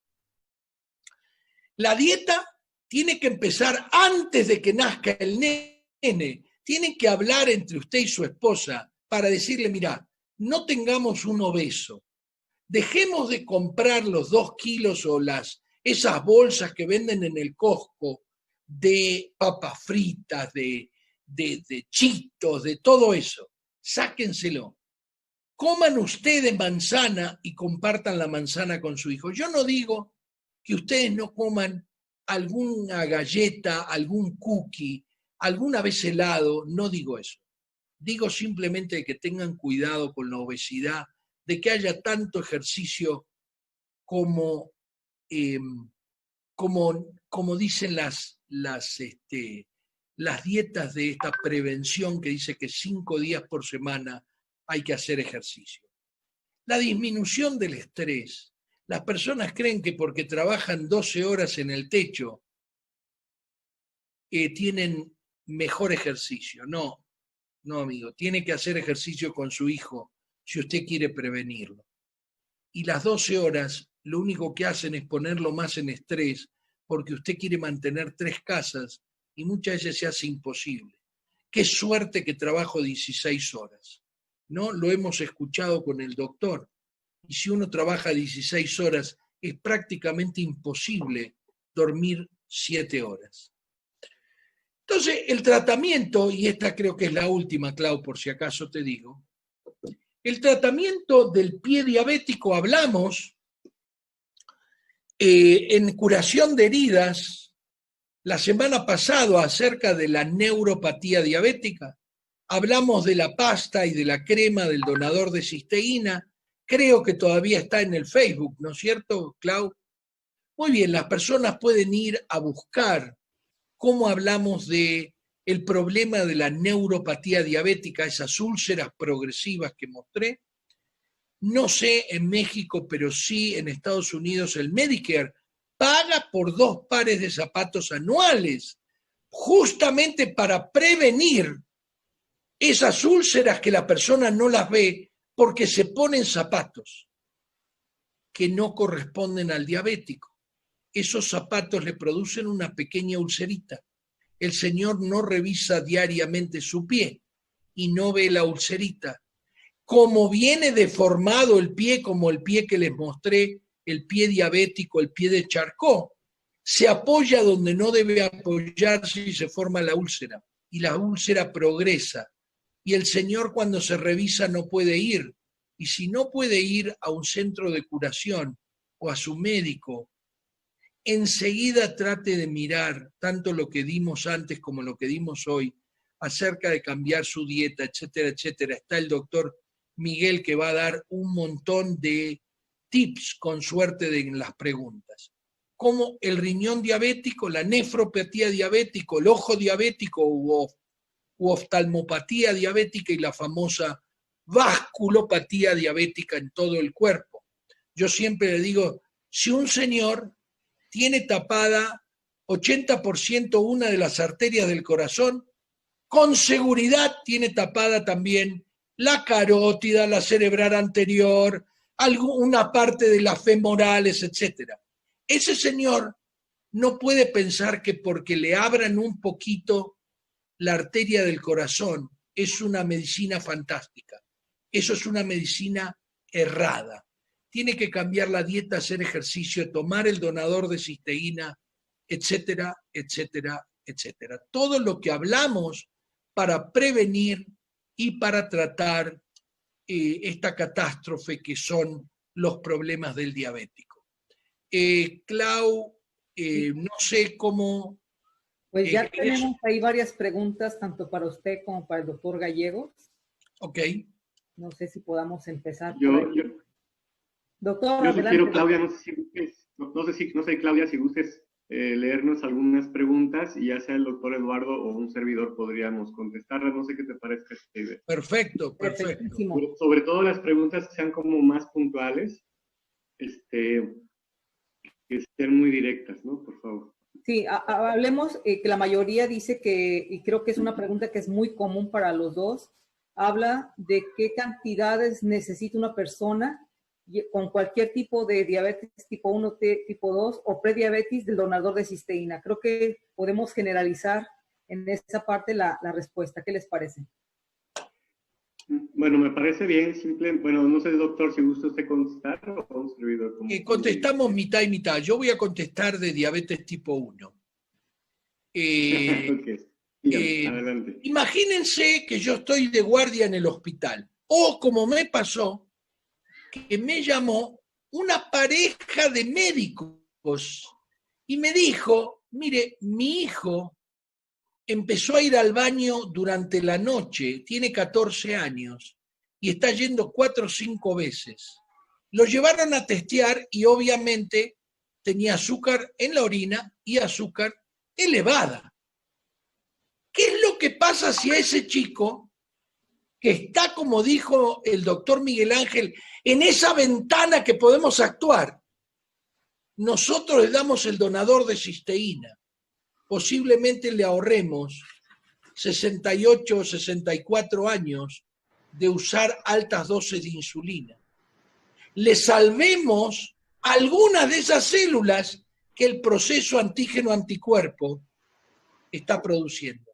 Speaker 2: La dieta tiene que empezar antes de que nazca el nene. Tiene que hablar entre usted y su esposa para decirle, mira, no tengamos un obeso. Dejemos de comprar los 2 kilos o esas bolsas que venden en el Costco de papas fritas, de chitos, de todo eso. Sáquenselo. Coman ustedes manzana y compartan la manzana con su hijo. Yo no digo que ustedes no coman alguna galleta, algún cookie, alguna vez helado, no digo eso. Digo simplemente que tengan cuidado con la obesidad, de que haya tanto ejercicio como dicen las dietas de esta prevención, que dice que 5 días por semana hay que hacer ejercicio. La disminución del estrés. Las personas creen que porque trabajan 12 horas en el techo tienen mejor ejercicio. No, amigo, tiene que hacer ejercicio con su hijo si usted quiere prevenirlo. Y las 12 horas lo único que hacen es ponerlo más en estrés porque usted quiere mantener 3 casas y muchas veces se hace imposible. Qué suerte que trabajo 16 horas, ¿no? Lo hemos escuchado con el doctor. Y si uno trabaja 16 horas, es prácticamente imposible dormir 7 horas. Entonces, el tratamiento, y esta creo que es la última, Clau, por si acaso te digo, el tratamiento del pie diabético, hablamos en curación de heridas la semana pasada acerca de la neuropatía diabética. Hablamos de la pasta y de la crema del donador de cisteína. Creo que todavía está en el Facebook, ¿no es cierto, Clau? Muy bien, las personas pueden ir a buscar cómo hablamos de el problema de la neuropatía diabética, esas úlceras progresivas que mostré. No sé en México, pero sí en Estados Unidos el Medicare paga por 2 pares de zapatos anuales, justamente para prevenir esas úlceras que la persona no las ve porque se ponen zapatos que no corresponden al diabético. Esos zapatos le producen una pequeña ulcerita. El señor no revisa diariamente su pie y no ve la ulcerita. Como viene deformado el pie, como el pie que les mostré, el pie diabético, el pie de Charcot, se apoya donde no debe apoyarse y se forma la úlcera. Y la úlcera progresa. Y el señor cuando se revisa no puede ir. Y si no puede ir a un centro de curación o a su médico, enseguida trate de mirar tanto lo que dimos antes como lo que dimos hoy acerca de cambiar su dieta, etcétera, etcétera. Está el doctor Miguel que va a dar un montón de tips con suerte en las preguntas. Como el riñón diabético, la nefropatía diabética, el ojo diabético u oftalmopatía diabética y la famosa vasculopatía diabética en todo el cuerpo. Yo siempre le digo, si un señor tiene tapada 80% una de las arterias del corazón, con seguridad tiene tapada también la carótida, la cerebral anterior, una parte de las femorales, etc. Ese señor no puede pensar que porque le abran un poquito la arteria del corazón es una medicina fantástica. Eso es una medicina errada. Tiene que cambiar la dieta, hacer ejercicio, tomar el donador de cisteína, etcétera, etcétera, etcétera. Todo lo que hablamos para prevenir y para tratar esta catástrofe que son los problemas del diabético. Clau, no sé cómo...
Speaker 1: Pues ya tenemos ahí varias preguntas, tanto para usted como para el doctor Gallegos.
Speaker 2: Ok.
Speaker 1: No sé si podamos empezar.
Speaker 3: Doctor, yo sugiero, Claudia, no sé, Claudia, si gustes leernos algunas preguntas y ya sea el doctor Eduardo o un servidor podríamos contestarlas. No sé qué te parezca esta idea.
Speaker 2: Perfecto.
Speaker 3: Sobre todo las preguntas que sean como más puntuales, que estén muy directas, ¿no? Por favor.
Speaker 1: Sí, hablemos que la mayoría dice que, y creo que es una pregunta que es muy común para los dos, habla de qué cantidades necesita una persona con cualquier tipo de diabetes tipo 1, tipo 2 o prediabetes del donador de cisteína. Creo que podemos generalizar en esa parte la respuesta. ¿Qué les parece?
Speaker 3: Bueno, me parece bien, simple. Bueno, no sé, doctor, si gusta usted contestar o un servidor.
Speaker 2: Contestamos mitad y mitad. Yo voy a contestar de diabetes tipo 1.
Speaker 3: Okay. Adelante.
Speaker 2: Imagínense que yo estoy de guardia en el hospital. O como me pasó, que me llamó una pareja de médicos y me dijo, mire, mi hijo empezó a ir al baño durante la noche, tiene 14 años y está yendo 4 o 5 veces. Lo llevaron a testear y obviamente tenía azúcar en la orina y azúcar elevada. ¿Qué es lo que pasa si a ese chico, que está, como dijo el doctor Miguel Ángel, en esa ventana que podemos actuar, nosotros le damos el donador de cisteína? Posiblemente le ahorremos 68 o 64 años de usar altas dosis de insulina. Le salvemos algunas de esas células que el proceso antígeno-anticuerpo está produciendo.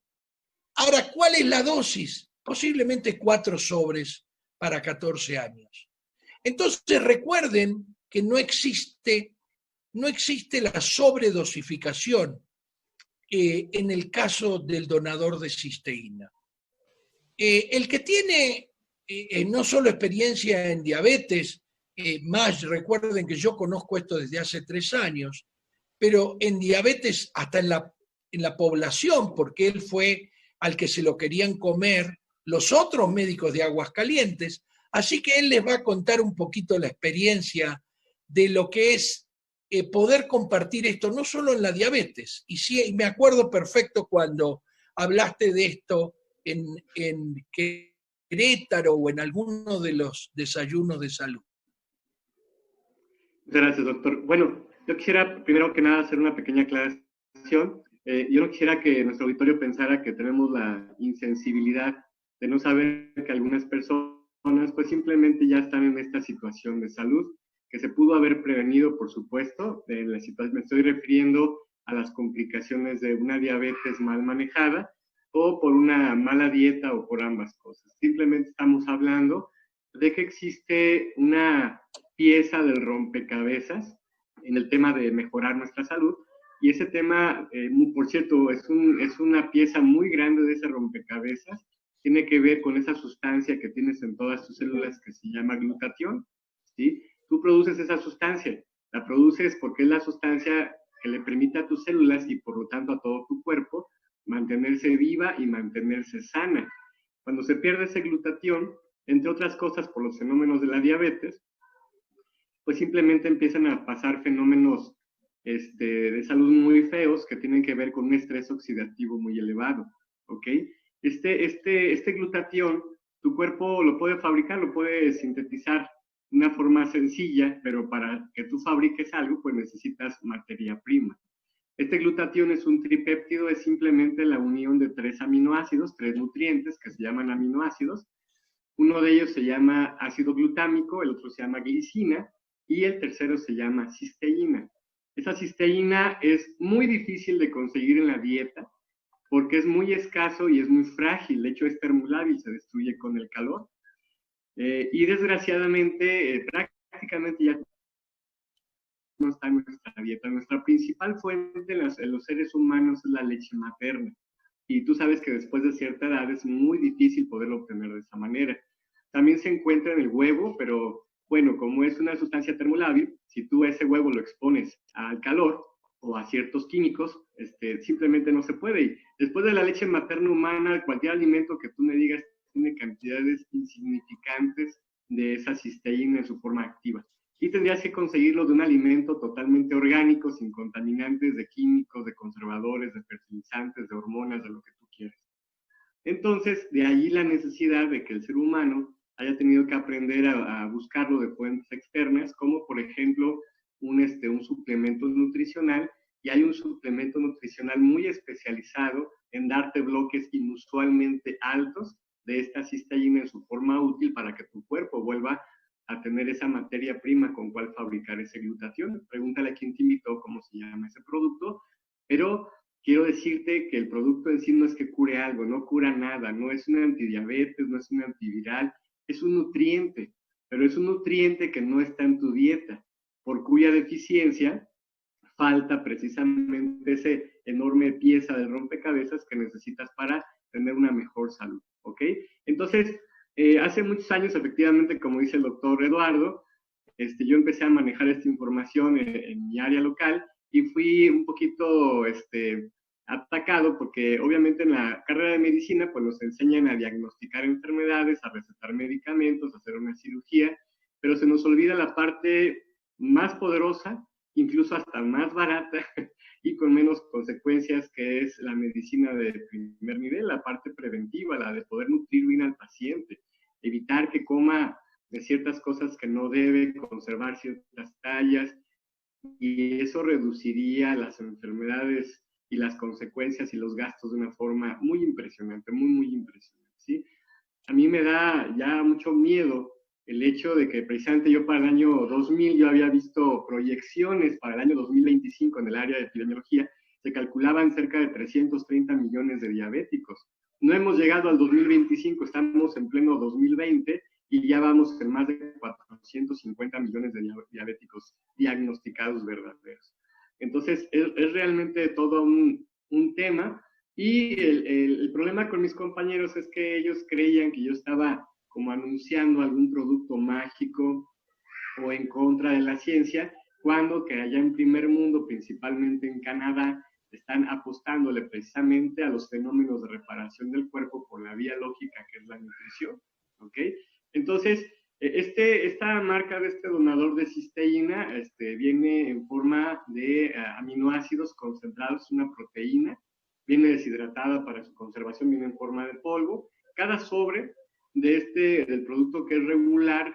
Speaker 2: Ahora, ¿cuál es la dosis? Posiblemente 4 sobres para 14 años. Entonces recuerden que no existe la sobredosificación en el caso del donador de cisteína. El que tiene no solo experiencia en diabetes, más recuerden que yo conozco esto desde hace 3 años, pero en diabetes hasta en la población, porque él fue al que se lo querían comer los otros médicos de Aguascalientes, así que él les va a contar un poquito la experiencia de lo que es poder compartir esto, no solo en la diabetes, y sí, me acuerdo perfecto cuando hablaste de esto en Querétaro o en alguno de los desayunos de salud.
Speaker 3: Gracias, doctor. Bueno, yo quisiera primero que nada hacer una pequeña aclaración. Yo no quisiera que nuestro auditorio pensara que tenemos la insensibilidad de no saber que algunas personas pues simplemente ya están en esta situación de salud, que se pudo haber prevenido, por supuesto. Me estoy refiriendo a las complicaciones de una diabetes mal manejada o por una mala dieta o por ambas cosas. Simplemente estamos hablando de que existe una pieza del rompecabezas en el tema de mejorar nuestra salud, y ese tema, por cierto, es una pieza muy grande de ese rompecabezas. Tiene que ver con esa sustancia que tienes en todas tus células que se llama glutatión, ¿sí? Tú produces esa sustancia, la produces porque es la sustancia que le permite a tus células y por lo tanto a todo tu cuerpo mantenerse viva y mantenerse sana. Cuando se pierde ese glutatión, entre otras cosas por los fenómenos de la diabetes, pues simplemente empiezan a pasar fenómenos de salud muy feos que tienen que ver con un estrés oxidativo muy elevado, ¿ok? Este glutatión, tu cuerpo lo puede fabricar, lo puede sintetizar de una forma sencilla, pero para que tú fabriques algo, pues necesitas materia prima. Este glutatión es un tripéptido, es simplemente la unión de 3 aminoácidos, 3 nutrientes que se llaman aminoácidos. Uno de ellos se llama ácido glutámico, el otro se llama glicina, y el tercero se llama cisteína. Esa cisteína es muy difícil de conseguir en la dieta porque es muy escaso y es muy frágil. De hecho, es termolábil, se destruye con el calor. Y desgraciadamente, prácticamente ya no está en nuestra dieta. Nuestra principal fuente en los seres humanos es la leche materna. Y tú sabes que después de cierta edad es muy difícil poderlo obtener de esa manera. También se encuentra en el huevo, pero bueno, como es una sustancia termolábil, si tú ese huevo lo expones al calor o a ciertos químicos, simplemente no se puede. Y después de la leche materna humana, cualquier alimento que tú me digas tiene cantidades insignificantes de esa cisteína en su forma activa. Y tendrías que conseguirlo de un alimento totalmente orgánico, sin contaminantes de químicos, de conservadores, de fertilizantes, de hormonas, de lo que tú quieras. Entonces, de ahí la necesidad de que el ser humano haya tenido que aprender a buscarlo de fuentes externas, como por ejemplo un suplemento nutricional, y hay un suplemento nutricional muy especializado en darte bloques inusualmente altos de esta cisteína en su forma útil para que tu cuerpo vuelva a tener esa materia prima con cual fabricar ese glutatión. Pregúntale a quién te invitó cómo se llama ese producto, pero quiero decirte que el producto en sí no es que cure algo, no cura nada, no es un antidiabetes, no es un antiviral, es un nutriente, pero es un nutriente que no está en tu dieta, por cuya deficiencia falta precisamente ese enorme pieza de rompecabezas que necesitas para tener una mejor salud, ¿ok? Entonces, hace muchos años, efectivamente, como dice el doctor Eduardo, yo empecé a manejar esta información en mi área local y fui un poquito atacado porque obviamente en la carrera de medicina pues nos enseñan a diagnosticar enfermedades, a recetar medicamentos, a hacer una cirugía, pero se nos olvida la parte más poderosa, incluso hasta más barata y con menos consecuencias, que es la medicina de primer nivel, la parte preventiva, la de poder nutrir bien al paciente, evitar que coma de ciertas cosas que no debe, conservar ciertas tallas, y eso reduciría las enfermedades y las consecuencias y los gastos de una forma muy impresionante, muy, muy impresionante, ¿sí? A mí me da ya mucho miedo el hecho de que precisamente yo para el año 2000 yo había visto proyecciones para el año 2025 en el área de epidemiología, se calculaban cerca de 330 millones de diabéticos. No hemos llegado al 2025, estamos en pleno 2020 y ya vamos en más de 450 millones de diabéticos diagnosticados verdaderos. Entonces, es realmente todo un tema, y el problema con mis compañeros es que ellos creían que yo estaba como anunciando algún producto mágico o en contra de la ciencia, cuando que allá en primer mundo, principalmente en Canadá, están apostándole precisamente a los fenómenos de reparación del cuerpo por la vía lógica, que es la nutrición, ¿ok? Entonces, esta marca de este donador de cisteína viene en forma de aminoácidos concentrados, una proteína, viene deshidratada para su conservación, viene en forma de polvo. Cada sobre del producto que es regular,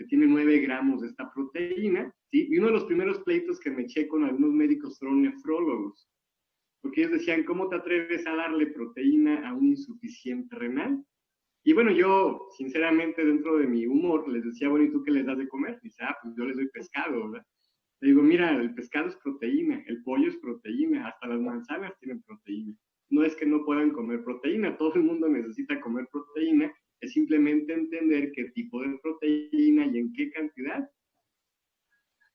Speaker 3: tiene 9 gramos de esta proteína, ¿sí? Y uno de los primeros pleitos que me eché con algunos médicos fueron nefrólogos, porque ellos decían, ¿cómo te atreves a darle proteína a un insuficiente renal? Y bueno, yo, sinceramente, dentro de mi humor, les decía, bueno, ¿y tú qué les das de comer? Y dice, pues yo les doy pescado, ¿verdad? Le digo, mira, el pescado es proteína, el pollo es proteína, hasta las manzanas tienen proteína. No es que no puedan comer proteína, todo el mundo necesita comer proteína, es simplemente entender qué tipo de proteína y en qué cantidad.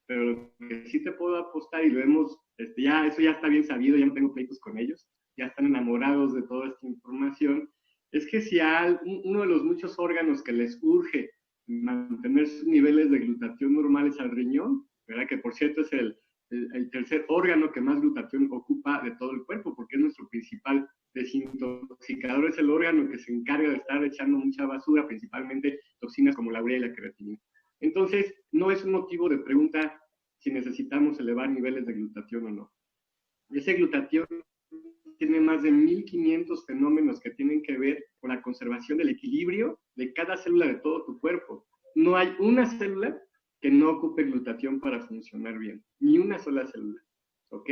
Speaker 3: Pero lo que sí te puedo apostar, y lo hemos, eso ya está bien sabido, ya no tengo pleitos con ellos, ya están enamorados de toda esta información, es que si a uno de los muchos órganos que les urge mantener sus niveles de glutatión normales al riñón, ¿verdad? Que por cierto es el tercer órgano que más glutatión ocupa de todo el cuerpo, porque es nuestro principal desintoxicador, es el órgano que se encarga de estar echando mucha basura, principalmente toxinas como la urea y la creatinina. Entonces, no es un motivo de pregunta si necesitamos elevar niveles de glutatión o no. Ese glutatión tiene más de 1500 fenómenos que tienen que ver con la conservación del equilibrio de cada célula de todo tu cuerpo. No hay una célula que no ocupe glutatión para funcionar bien, ni una sola célula, ¿ok?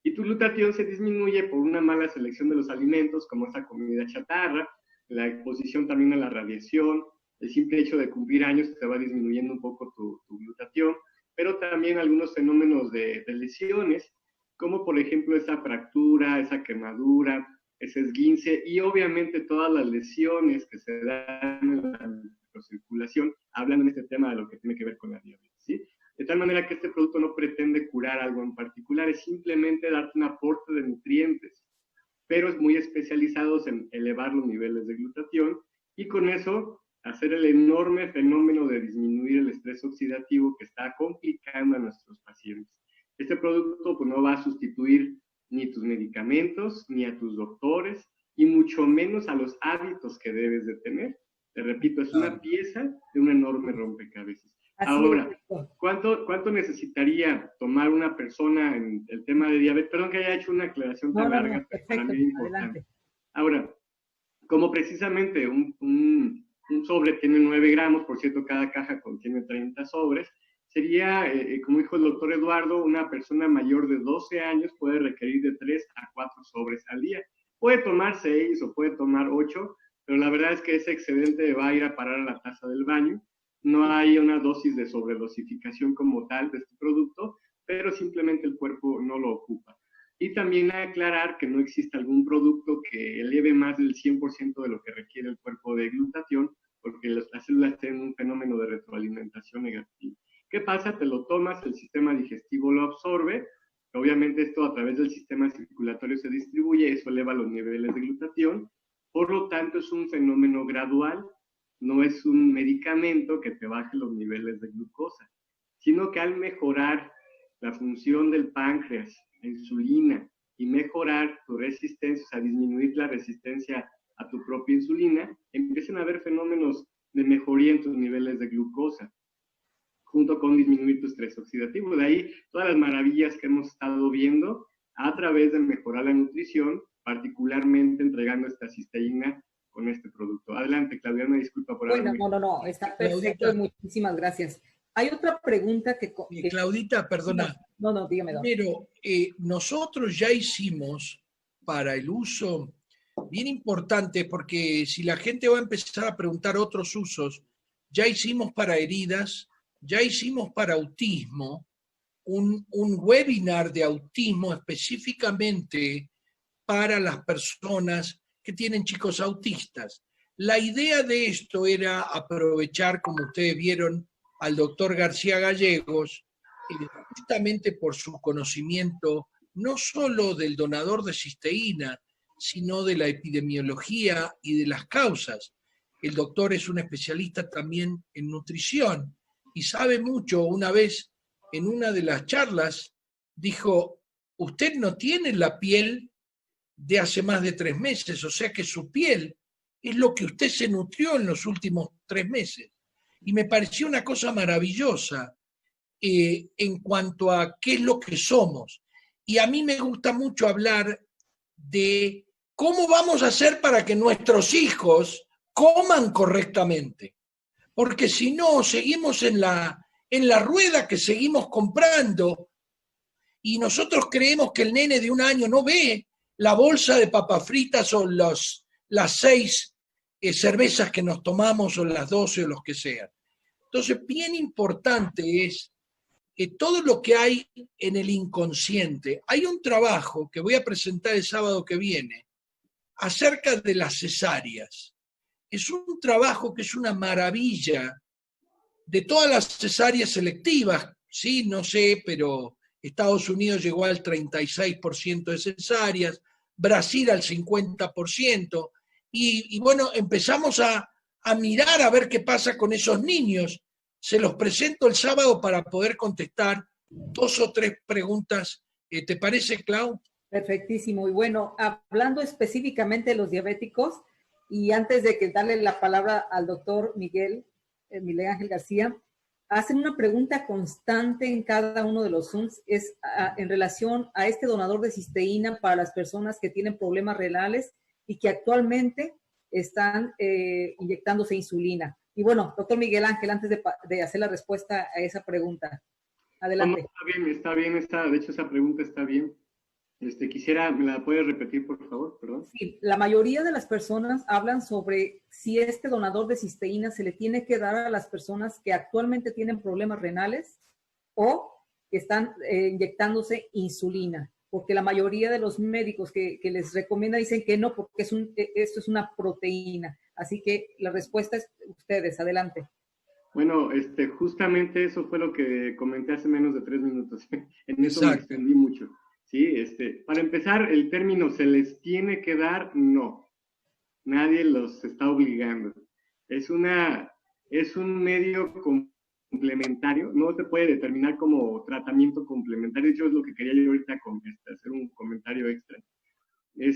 Speaker 3: Y tu glutatión se disminuye por una mala selección de los alimentos, como esa comida chatarra, la exposición también a la radiación, el simple hecho de cumplir años te va disminuyendo un poco tu glutatión, pero también algunos fenómenos de lesiones, como por ejemplo esa fractura, esa quemadura, ese esguince, y obviamente todas las lesiones que se dan en la microcirculación hablan en este tema de lo que tiene que ver con la diabetes, ¿sí? De tal manera que este producto no pretende curar algo en particular, es simplemente darte un aporte de nutrientes, pero es muy especializados en elevar los niveles de glutatión, y con eso hacer el enorme fenómeno de disminuir el estrés oxidativo que está complicando a nuestros pacientes. Este producto pues, no va a sustituir ni tus medicamentos, ni a tus doctores, y mucho menos a los hábitos que debes de tener. Te repito, es una pieza de un enorme rompecabezas. Ahora, ¿cuánto necesitaría tomar una persona en el tema de diabetes? Perdón que haya hecho una aclaración tan larga, pero para mí es importante. Adelante. Ahora, como precisamente un sobre tiene 9 gramos, por cierto, cada caja contiene 30 sobres, sería, como dijo el doctor Eduardo, una persona mayor de 12 años puede requerir de 3 a 4 sobres al día. Puede tomar 6 o puede tomar 8, pero la verdad es que ese excedente va a ir a parar a la taza del baño. No hay una dosis de sobredosificación como tal de este producto, pero simplemente el cuerpo no lo ocupa. Y también aclarar que no existe algún producto que eleve más del 100% de lo que requiere el cuerpo de glutatión, porque las células tienen un fenómeno de retroalimentación negativa. ¿Qué pasa? Te lo tomas, el sistema digestivo lo absorbe, obviamente esto a través del sistema circulatorio se distribuye, eso eleva los niveles de glutatión, por lo tanto es un fenómeno gradual, no es un medicamento que te baje los niveles de glucosa, sino que al mejorar la función del páncreas, la insulina, y mejorar tu resistencia, o sea, disminuir la resistencia a tu propia insulina, empiezan a haber fenómenos de mejoría en tus niveles de glucosa, junto con disminuir tu estrés oxidativo. De ahí todas las maravillas que hemos estado viendo a través de mejorar la nutrición, particularmente entregando esta cisteína con este producto. Adelante, Claudia, me disculpa por haberme...
Speaker 1: No, está perfecto, muchísimas gracias. Hay otra pregunta que...
Speaker 2: Claudita, perdona.
Speaker 1: No, dígame.
Speaker 2: Primero, nosotros ya hicimos para el uso, bien importante, porque si la gente va a empezar a preguntar otros usos, ya hicimos para heridas, ya hicimos para autismo, un webinar de autismo específicamente para las personas que tienen chicos autistas. La idea de esto era aprovechar, como ustedes vieron, al doctor García Gallegos, justamente por su conocimiento no solo del donador de cisteína, sino de la epidemiología y de las causas. El doctor es un especialista también en nutrición y sabe mucho. Una vez en una de las charlas dijo, usted no tiene la piel de hace más de 3 meses, o sea que su piel es lo que usted se nutrió en los últimos 3 meses. Y me pareció una cosa maravillosa en cuanto a qué es lo que somos. Y a mí me gusta mucho hablar de cómo vamos a hacer para que nuestros hijos coman correctamente. Porque si no, seguimos en la rueda que seguimos comprando y nosotros creemos que el nene de 1 año no ve la bolsa de papas fritas o las 6 cervezas que nos tomamos o las 12 o los que sean. Entonces, bien importante es todo lo que hay en el inconsciente. Hay un trabajo que voy a presentar el sábado que viene acerca de las cesáreas. Es un trabajo que es una maravilla de todas las cesáreas selectivas, sí, no sé, pero Estados Unidos llegó al 36% de cesáreas, Brasil al 50%, y bueno, empezamos a mirar a ver qué pasa con esos niños. Se los presento el sábado para poder contestar 2 o 3 preguntas. ¿Te parece, Clau?
Speaker 1: Perfectísimo. Y bueno, hablando específicamente de los diabéticos, y antes de que darle la palabra al doctor Miguel Ángel García, hacen una pregunta constante en cada uno de los Zooms, es en relación a este donador de cisteína para las personas que tienen problemas renales y que actualmente están inyectándose insulina. Y bueno, doctor Miguel Ángel, antes de hacer la respuesta a esa pregunta, adelante.
Speaker 3: No, está bien, de hecho esa pregunta está bien. Quisiera, ¿me la puedes repetir, por favor? Perdón.
Speaker 1: Sí, la mayoría de las personas hablan sobre si este donador de cisteína se le tiene que dar a las personas que actualmente tienen problemas renales o que están inyectándose insulina, porque la mayoría de los médicos que les recomienda dicen que no, porque esto es una proteína. Así que la respuesta es ustedes, adelante.
Speaker 3: Bueno, justamente eso fue lo que comenté hace menos de 3 minutos. En eso me extendí mucho. Sí, para empezar, el término ¿se les tiene que dar? No. Nadie los está obligando. Es un medio complementario, no se puede determinar como tratamiento complementario. De hecho, es lo que quería yo ahorita hacer un comentario extra.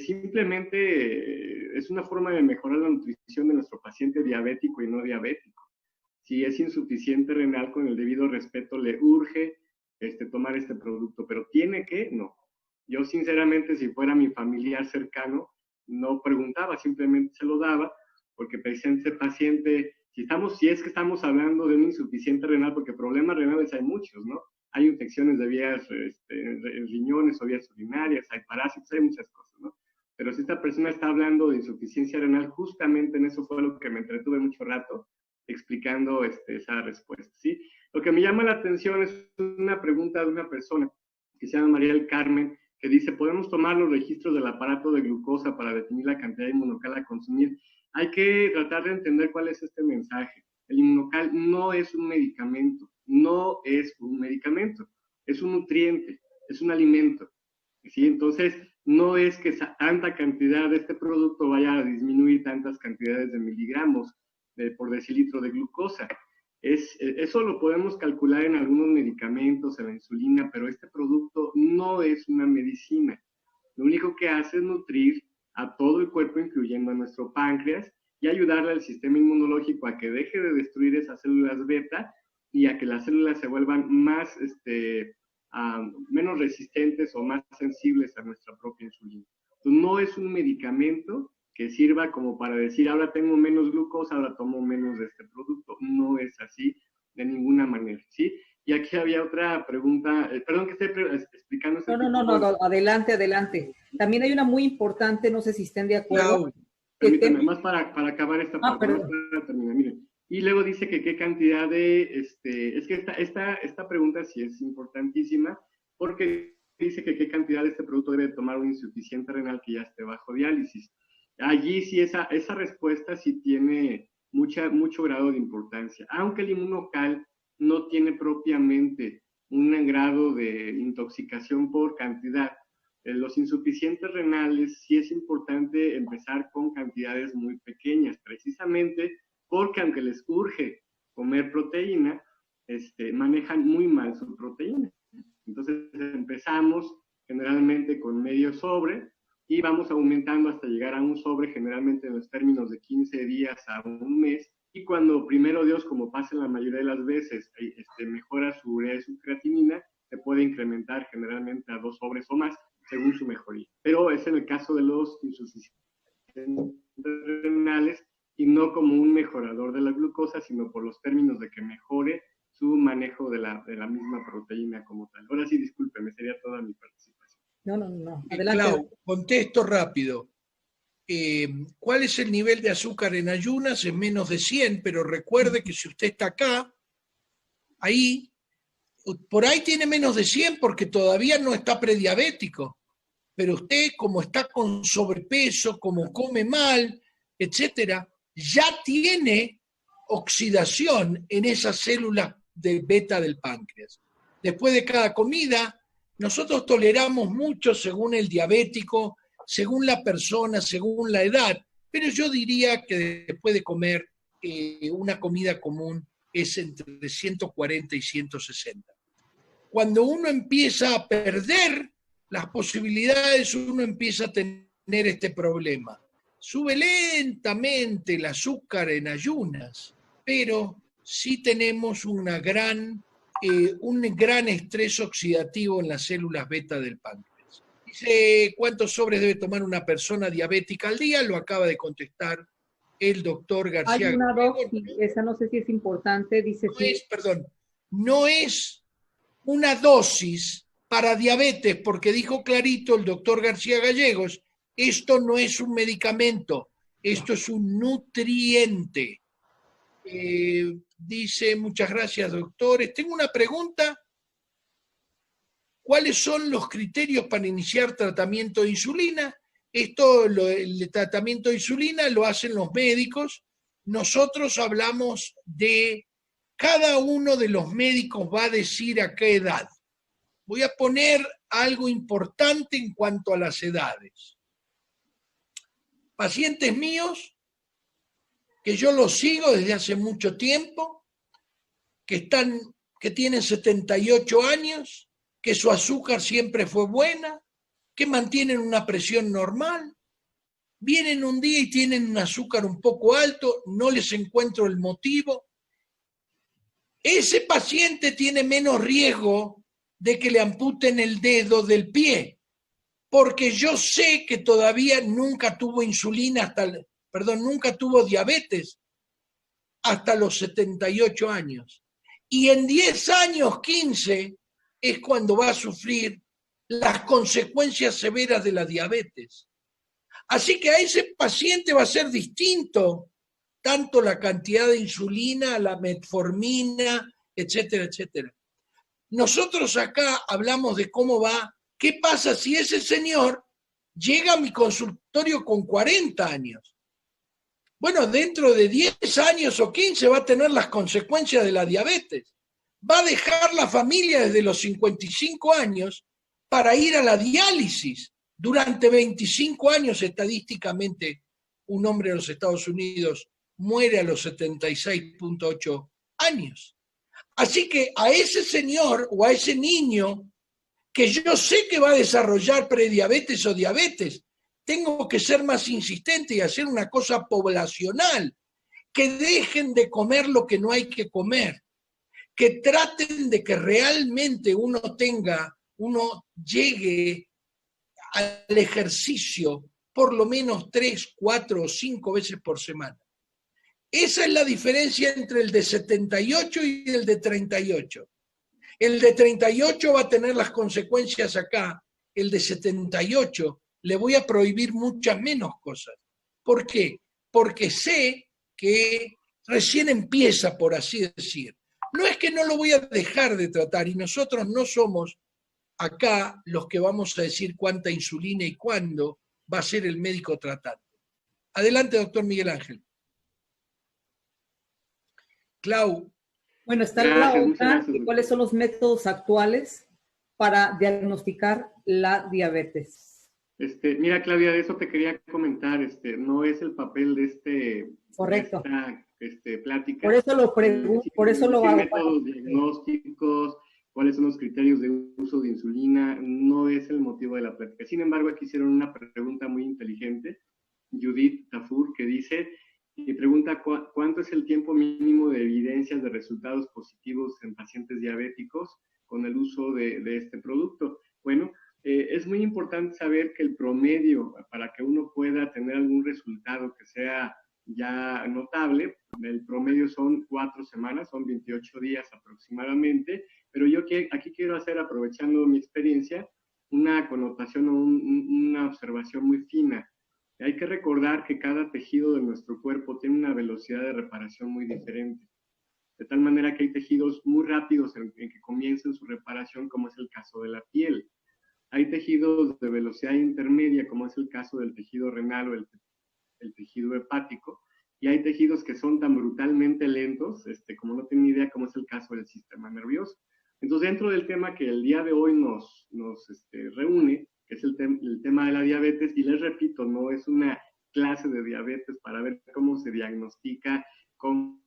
Speaker 3: Simplemente es una forma de mejorar la nutrición de nuestro paciente diabético y no diabético. Si es insuficiente renal, con el debido respeto, le urge tomar este producto, pero ¿tiene que? No. Yo, sinceramente, si fuera mi familiar cercano, no preguntaba, simplemente se lo daba, porque precisamente ese paciente, si es que estamos hablando de una insuficiente renal, porque problemas renales hay muchos, ¿no? Hay infecciones de vías, en riñones o vías urinarias, hay parásitos, hay muchas cosas, ¿no? Pero si esta persona está hablando de insuficiencia renal, justamente en eso fue lo que me entretuve mucho rato, explicando esa respuesta, ¿sí? Lo que me llama la atención es una pregunta de una persona que se llama María del Carmen, que dice, ¿podemos tomar los registros del aparato de glucosa para definir la cantidad de inmunocal a consumir? Hay que tratar de entender cuál es este mensaje. El inmunocal no es un medicamento, no es un medicamento, es un nutriente, es un alimento, ¿sí? Entonces, no es que tanta cantidad de este producto vaya a disminuir tantas cantidades de miligramos por decilitro de glucosa. Eso lo podemos calcular en algunos medicamentos, en la insulina, pero este producto no es una medicina. Lo único que hace es nutrir a todo el cuerpo, incluyendo a nuestro páncreas, y ayudarle al sistema inmunológico a que deje de destruir esas células beta y a que las células se vuelvan más, menos resistentes o más sensibles a nuestra propia insulina. Entonces, no es un medicamento que sirva como para decir, ahora tengo menos glucosa, ahora tomo menos de este producto. No es así de ninguna manera, ¿sí? Y aquí había otra pregunta, perdón que esté explicando.
Speaker 1: No, adelante. También hay una muy importante, no sé si estén de acuerdo.
Speaker 3: Permítanme, más para acabar esta parte, para terminar. Miren, Y luego dice que qué cantidad de, es que esta pregunta sí es importantísima, porque dice que qué cantidad de este producto debe tomar un insuficiente renal que ya esté bajo diálisis. Allí sí esa respuesta sí tiene mucho grado de importancia, aunque el inmunocal no tiene propiamente un grado de intoxicación por cantidad. Los insuficientes renales sí es importante empezar con cantidades muy pequeñas, precisamente porque aunque les urge comer proteína, manejan muy mal su proteína. Entonces empezamos generalmente con medio sobre y vamos aumentando hasta llegar a un sobre, generalmente en los términos de 15 días a un mes, y cuando primero Dios, como pasa la mayoría de las veces, mejora su urea y su creatinina, se puede incrementar generalmente a 2 sobres o más, según su mejoría. Pero es en el caso de los insuficientes renales y no como un mejorador de la glucosa, sino por los términos de que mejore su manejo de la misma proteína como tal. Ahora sí, discúlpeme, sería toda mi participación.
Speaker 1: No. Adelante.
Speaker 2: Clau, contesto rápido. ¿Cuál es el nivel de azúcar en ayunas? Es menos de 100, pero recuerde que si usted está acá, ahí, por ahí tiene menos de 100 porque todavía no está prediabético, pero usted como está con sobrepeso, como come mal, etcétera, ya tiene oxidación en esas células de beta del páncreas. Después de cada comida, nosotros toleramos mucho según el diabético, según la persona, según la edad, pero yo diría que después de comer una comida común es entre 140 y 160. Cuando uno empieza a perder las posibilidades, uno empieza a tener este problema. Sube lentamente el azúcar en ayunas, pero sí tenemos un gran estrés oxidativo en las células beta del páncreas. Dice, ¿cuántos sobres debe tomar una persona diabética al día? Lo acaba de contestar el doctor García.
Speaker 1: Hay una dosis, esa no sé si es importante, dice
Speaker 2: no es una dosis para diabetes, porque dijo clarito el doctor García Gallegos, esto no es un medicamento, esto es un nutriente. Dice, muchas gracias, doctores. Tengo una pregunta. ¿Cuáles son los criterios para iniciar tratamiento de insulina? El tratamiento de insulina lo hacen los médicos. Nosotros hablamos de, cada uno de los médicos va a decir a qué edad. Voy a poner algo importante en cuanto a las edades. Pacientes míos, que yo los sigo desde hace mucho tiempo, que tienen 78 años, que su azúcar siempre fue buena, que mantienen una presión normal, vienen un día y tienen un azúcar un poco alto, no les encuentro el motivo. Ese paciente tiene menos riesgo de que le amputen el dedo del pie, porque yo sé que todavía nunca tuvo nunca tuvo diabetes hasta los 78 años. Y en 10 años, 15, es cuando va a sufrir las consecuencias severas de la diabetes. Así que a ese paciente va a ser distinto tanto la cantidad de insulina, la metformina, etcétera, etcétera. Nosotros acá hablamos de cómo va, qué pasa si ese señor llega a mi consultorio con 40 años. Bueno, dentro de 10 años o 15 va a tener las consecuencias de la diabetes. Va a dejar la familia desde los 55 años para ir a la diálisis. Durante 25 años, estadísticamente, un hombre en los Estados Unidos muere a los 76.8 años. Así que a ese señor o a ese niño que yo sé que va a desarrollar prediabetes o diabetes, tengo que ser más insistente y hacer una cosa poblacional, que dejen de comer lo que no hay que comer, que traten de que realmente uno llegue al ejercicio por lo menos 3, 4 o 5 veces por semana. Esa es la diferencia entre el de 78 y el de 38. El de 38 va a tener las consecuencias acá, el de 78 le voy a prohibir muchas menos cosas. ¿Por qué? Porque sé que recién empieza, por así decir. No es que no lo voy a dejar de tratar, y nosotros no somos acá los que vamos a decir cuánta insulina y cuándo, va a ser el médico tratante. Adelante, doctor Miguel Ángel.
Speaker 1: Clau. Bueno, está la otra, ¿cuáles son los métodos actuales para diagnosticar la diabetes?
Speaker 3: Mira, Claudia, de eso te quería comentar, no es el papel de
Speaker 1: correcto.
Speaker 3: Esta plática.
Speaker 1: Por eso lo pregunto, por eso lo hago.
Speaker 3: Métodos diagnósticos, cuáles son los criterios de uso de insulina, no es el motivo de la plática. Sin embargo, aquí hicieron una pregunta muy inteligente, Judith Tafur, que dice, y pregunta cuánto es el tiempo mínimo de evidencias de resultados positivos en pacientes diabéticos con el uso de este producto. Bueno, es muy importante saber que el promedio, para que uno pueda tener algún resultado que sea ya notable, el promedio son 4 semanas, son 28 días aproximadamente, pero yo aquí quiero hacer, aprovechando mi experiencia, una connotación o una observación muy fina. Hay que recordar que cada tejido de nuestro cuerpo tiene una velocidad de reparación muy diferente, de tal manera que hay tejidos muy rápidos en que comiencen su reparación, como es el caso de la piel. Hay tejidos de velocidad intermedia, como es el caso del tejido renal o el tejido hepático, y hay tejidos que son tan brutalmente lentos, como no tienen idea, como es el caso del sistema nervioso. Entonces, dentro del tema que el día de hoy nos reúne, que es el tema de la diabetes, y les repito, no es una clase de diabetes para ver cómo se diagnostica, cómo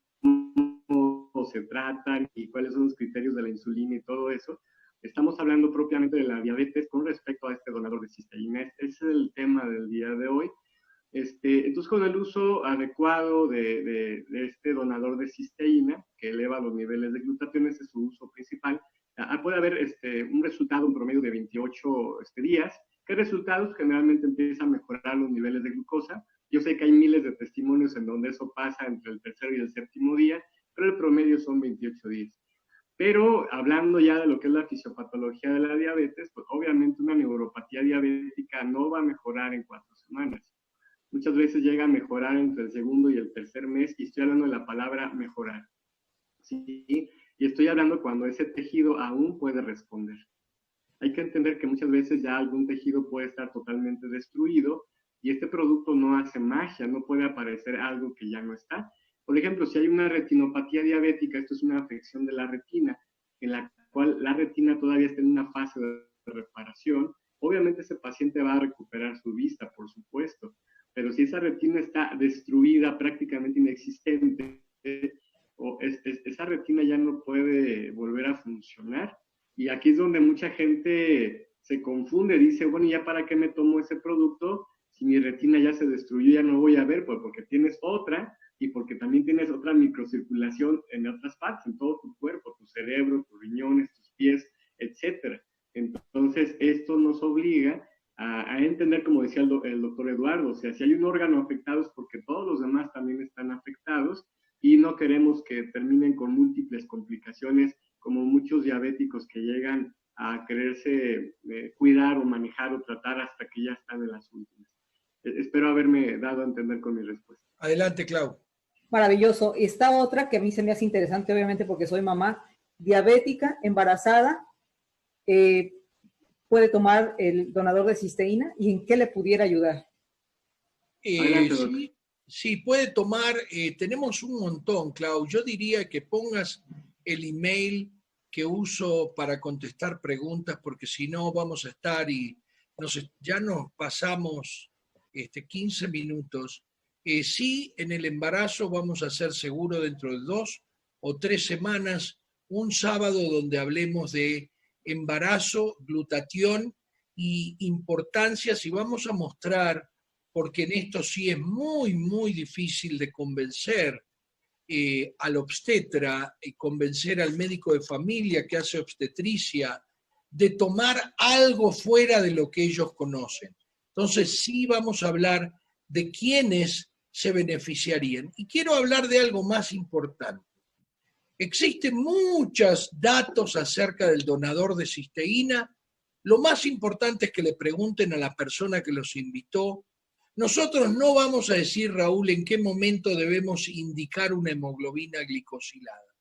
Speaker 3: se tratan y cuáles son los criterios de la insulina y todo eso. Estamos hablando propiamente de la diabetes con respecto a este donador de cisteína. Ese es el tema del día de hoy. Entonces, con el uso adecuado de este donador de cisteína, que eleva los niveles de glutatión, ese es su uso principal, puede haber un resultado, un promedio de 28 días. ¿Qué resultados? Generalmente empieza a mejorar los niveles de glucosa. Yo sé que hay miles de testimonios en donde eso pasa entre el tercero y el séptimo día, pero el promedio son 28 días. Pero hablando ya de lo que es la fisiopatología de la diabetes, pues obviamente una neuropatía diabética no va a mejorar en 4 semanas. Muchas veces llega a mejorar entre el segundo y el tercer mes, y estoy hablando de la palabra mejorar. ¿Sí? Y estoy hablando cuando ese tejido aún puede responder. Hay que entender que muchas veces ya algún tejido puede estar totalmente destruido, y este producto no hace magia, no puede aparecer algo que ya no está. Por ejemplo, si hay una retinopatía diabética, esto es una afección de la retina, en la cual la retina todavía está en una fase de reparación, obviamente ese paciente va a recuperar su vista, por supuesto, pero si esa retina está destruida, prácticamente inexistente, o esa retina ya no puede volver a funcionar, y aquí es donde mucha gente se confunde, dice, bueno, ¿ya para qué me tomo ese producto? Si mi retina ya se destruyó, ya no voy a ver, pues porque tienes otra, y porque también tienes otra microcirculación en otras partes, en todo tu cuerpo, tu cerebro, tus riñones, tus pies, etc. Entonces, esto nos obliga a entender, como decía el doctor Eduardo, o sea, si hay un órgano afectado es porque todos los demás también están afectados, y no queremos que terminen con múltiples complicaciones, como muchos diabéticos que llegan a quererse cuidar o manejar o tratar hasta que ya están en las últimas. Espero haberme dado a entender con mi respuesta.
Speaker 2: Adelante, Clau.
Speaker 1: Maravilloso. Esta otra que a mí se me hace interesante, obviamente, porque soy mamá diabética, embarazada, puede tomar el donador de cisteína, y en qué le pudiera ayudar.
Speaker 2: Sí, puede tomar, tenemos un montón, Clau. Yo diría que pongas el email que uso para contestar preguntas, porque si no vamos a estar y ya nos pasamos 15 minutos. Sí, en el embarazo vamos a hacer seguro dentro de 2 o 3 semanas un sábado donde hablemos de embarazo, glutatión y importancias, y vamos a mostrar, porque en esto sí es muy, muy difícil de convencer al obstetra y convencer al médico de familia que hace obstetricia de tomar algo fuera de lo que ellos conocen. Entonces sí vamos a hablar de quiénes se beneficiarían. Y quiero hablar de algo más importante. Existen muchos datos acerca del donador de cisteína. Lo más importante es que le pregunten a la persona que los invitó Nosotros no vamos a decir, Raúl, en qué momento debemos indicar una hemoglobina glicosilada.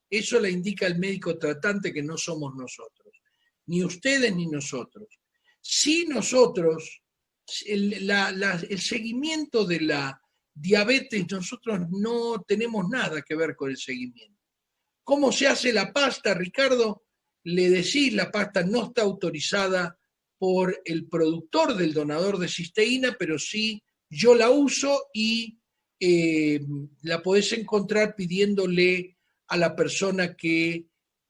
Speaker 2: Eso la indica el médico tratante, que no somos nosotros, ni ustedes ni nosotros. Si nosotros, el seguimiento de la diabetes, nosotros no tenemos nada que ver con el seguimiento. ¿Cómo se hace la pasta, Ricardo? Le decís, la pasta no está autorizada por el productor del donador de cisteína, pero sí yo la uso y la podés encontrar pidiéndole a la persona que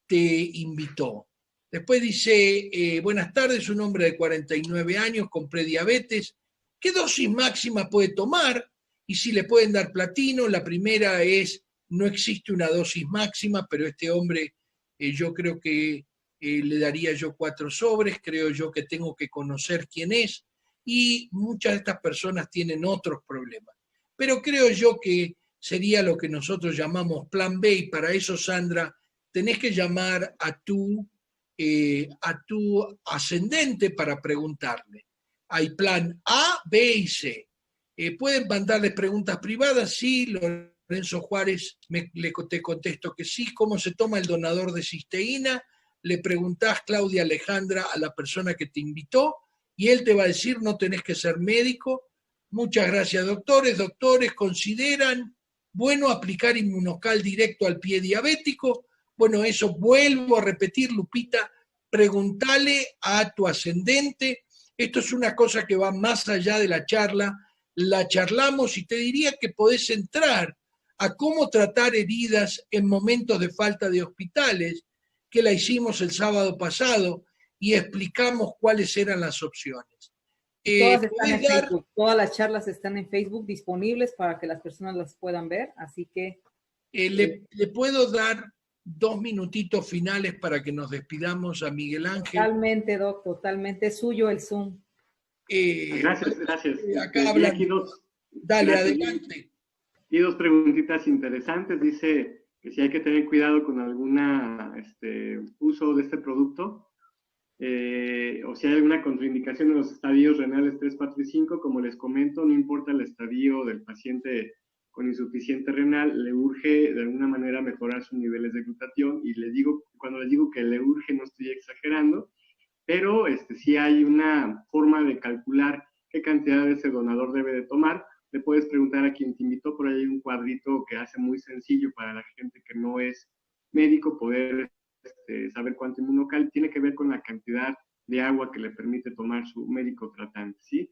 Speaker 2: te invitó. Después dice, buenas tardes, un hombre de 49 años con prediabetes, ¿qué dosis máxima puede tomar? Y si le pueden dar platino. La primera es, no existe una dosis máxima, pero este hombre yo creo que le daría yo 4 sobres, creo yo que tengo que conocer quién es, y muchas de estas personas tienen otros problemas. Pero creo yo que sería lo que nosotros llamamos plan B, y para eso, Sandra, tenés que llamar a tu ascendente para preguntarle. Hay plan A, B y C. ¿Pueden mandarles preguntas privadas? Sí, Lorenzo Juárez, te contesto que sí. ¿Cómo se toma el donador de cisteína? Le preguntás, Claudia Alejandra, a la persona que te invitó, y él te va a decir, no tenés que ser médico. Muchas gracias, doctores. Doctores, ¿consideran bueno aplicar inmunocal directo al pie diabético? Bueno, eso vuelvo a repetir, Lupita, preguntale a tu ascendente. Esto es una cosa que va más allá de la charla. La charlamos y te diría que podés entrar a cómo tratar heridas en momentos de falta de hospitales, que la hicimos el sábado pasado y explicamos cuáles eran las opciones.
Speaker 1: Todas están en Facebook, todas las charlas están en Facebook disponibles para que las personas las puedan ver, así que...
Speaker 2: ¿Le puedo dar 2 minutitos finales para que nos despidamos a Miguel Ángel?
Speaker 1: Totalmente, Doc, totalmente. Es suyo el Zoom.
Speaker 3: Gracias.
Speaker 2: Acá hablan.
Speaker 3: Aquí
Speaker 2: Dale, adelante.
Speaker 3: Y 2 preguntitas interesantes. Dice que si hay que tener cuidado con alguna uso de este producto, o si hay alguna contraindicación en los estadios renales 3, 4 y 5. Como les comento, no importa el estadio del paciente con insuficiente renal, le urge de alguna manera mejorar sus niveles de glutatión, y cuando les digo que le urge, no estoy exagerando, pero sí hay una forma de calcular qué cantidad de ese donador debe de tomar. Le puedes preguntar a quien te invitó, por ahí hay un cuadrito que hace muy sencillo para la gente que no es médico poder saber cuánto inmunocal. Tiene que ver con la cantidad de agua que le permite tomar su médico tratante, ¿sí?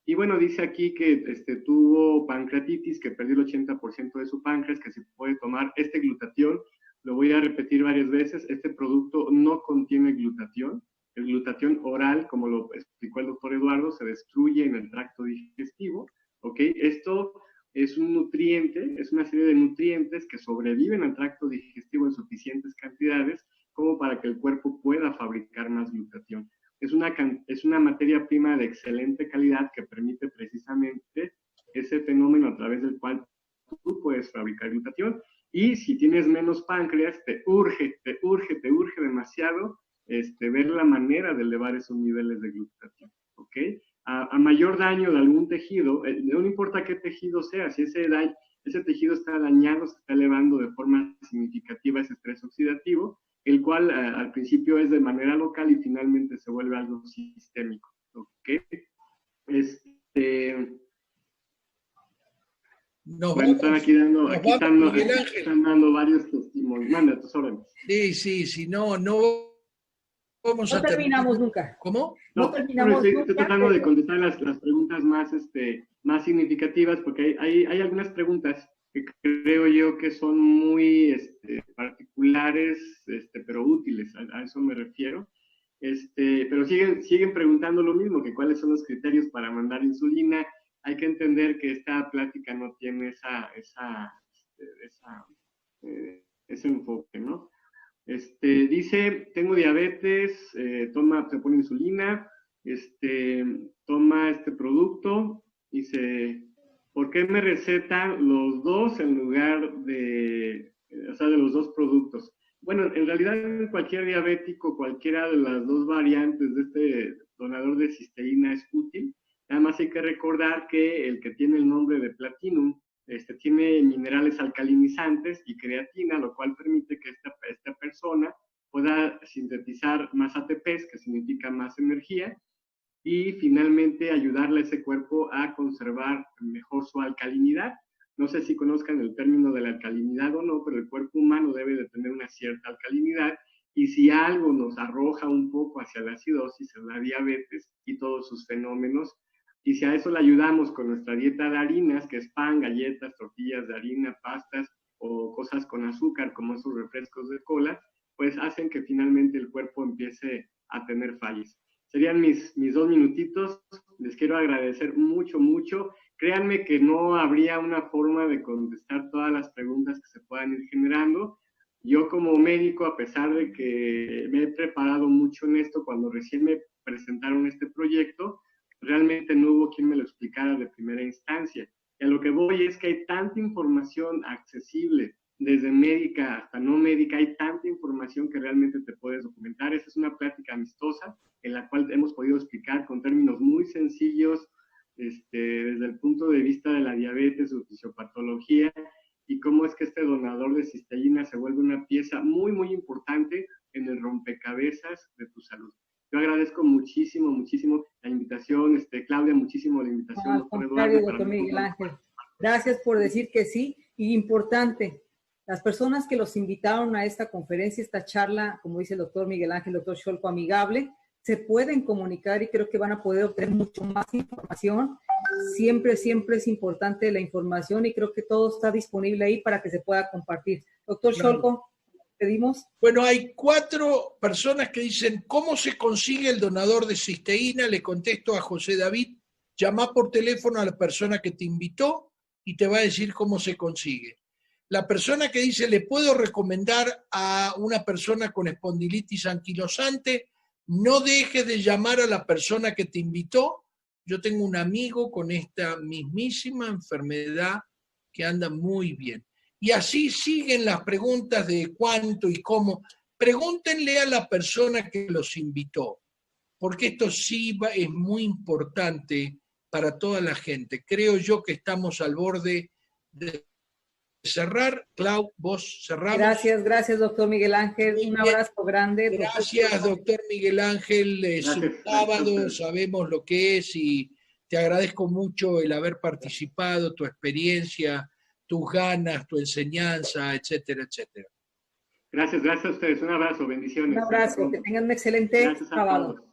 Speaker 3: Y bueno, dice aquí que tuvo pancreatitis, que perdió el 80% de su páncreas, que se puede tomar este glutatión. Lo voy a repetir varias veces, este producto no contiene glutatión. El glutatión oral, como lo explicó el doctor Eduardo, se destruye en el tracto digestivo, ¿ok? Esto es un nutriente, es una serie de nutrientes que sobreviven al tracto digestivo en suficientes cantidades como para que el cuerpo pueda fabricar más glutatión. Es una materia prima de excelente calidad que permite precisamente ese fenómeno a través del cual tú puedes fabricar glutatión. Y si tienes menos páncreas, te urge demasiado ver la manera de elevar esos niveles de glutatión, ¿ok? A mayor daño de algún tejido, no importa qué tejido sea, si ese tejido está dañado, se está elevando de forma significativa ese estrés oxidativo, el cual al principio es de manera local y finalmente se vuelve algo sistémico, ¿ok? Bueno, están aquí están dando varios testimonios. Manda tus órdenes.
Speaker 2: Sí, no vamos
Speaker 1: a terminamos nunca.
Speaker 2: ¿Cómo?
Speaker 3: No terminamos nunca. Estoy tratando de contestar las preguntas más significativas, porque hay algunas preguntas que creo yo que son muy particulares, pero útiles, a eso me refiero. Pero siguen preguntando lo mismo, que cuáles son los criterios para mandar insulina. Hay que entender que esta plática no tiene ese enfoque, ¿no? Dice, tengo diabetes, se pone insulina, toma este producto, dice, ¿por qué me recetan los dos en lugar de los dos productos? Bueno, en realidad cualquier diabético, cualquiera de las dos variantes de este donador de cisteína es útil. Nada más más hay que recordar que el que tiene el nombre de Platinum tiene minerales alcalinizantes y creatina, lo cual permite que esta persona pueda sintetizar más ATPs, que significa más energía, y finalmente ayudarle a ese cuerpo a conservar mejor su alcalinidad. No sé si conozcan el término de la alcalinidad o no, pero el cuerpo humano debe de tener una cierta alcalinidad, y si algo nos arroja un poco hacia la acidosis, es la diabetes y todos sus fenómenos. Y si a eso le ayudamos con nuestra dieta de harinas, que es pan, galletas, tortillas de harina, pastas o cosas con azúcar como esos refrescos de cola, pues hacen que finalmente el cuerpo empiece a tener fallas. Serían mis 2 minutitos. Les quiero agradecer mucho, mucho. Créanme que no habría una forma de contestar todas las preguntas que se puedan ir generando. Yo como médico, a pesar de que me he preparado mucho en esto, cuando recién me presentaron este proyecto, realmente no hubo quien me lo explicara de primera instancia. Y a lo que voy es que hay tanta información accesible, desde médica hasta no médica, hay tanta información que realmente te puedes documentar. Esta es una plática amistosa en la cual hemos podido explicar con términos muy sencillos, desde el punto de vista de la diabetes, su fisiopatología, y cómo es que este donador de cisteína se vuelve una pieza muy, muy importante en el rompecabezas de tu salud. Yo agradezco muchísimo, muchísimo la invitación, Claudia, muchísimo la invitación.
Speaker 1: Al contrario, doctor Miguel Ángel. Gracias por decir que sí. Y importante, las personas que los invitaron a esta conferencia, esta charla, como dice el doctor Miguel Ángel, doctor Scholko, amigable, se pueden comunicar y creo que van a poder obtener mucho más información. Siempre, siempre es importante la información y creo que todo está disponible ahí para que se pueda compartir. Doctor Scholko, pedimos.
Speaker 2: Bueno, hay 4 personas que dicen, ¿cómo se consigue el donador de cisteína? Le contesto a José David, llama por teléfono a la persona que te invitó y te va a decir cómo se consigue. La persona que dice, ¿le puedo recomendar a una persona con espondilitis anquilosante? No dejes de llamar a la persona que te invitó. Yo tengo un amigo con esta mismísima enfermedad que anda muy bien. Y así siguen las preguntas de cuánto y cómo. Pregúntenle a la persona que los invitó, porque esto sí es muy importante para toda la gente. Creo yo que estamos al borde de cerrar. Clau, vos cerramos.
Speaker 1: Gracias, doctor Miguel Ángel. Un abrazo grande.
Speaker 2: Gracias, doctor Miguel Ángel. Es un sábado, sabemos lo que es y te agradezco mucho el haber participado, tu experiencia, tus ganas, tu enseñanza, etcétera, etcétera.
Speaker 3: Gracias a ustedes. Un abrazo, bendiciones.
Speaker 1: Un abrazo, que tengan un excelente sábado.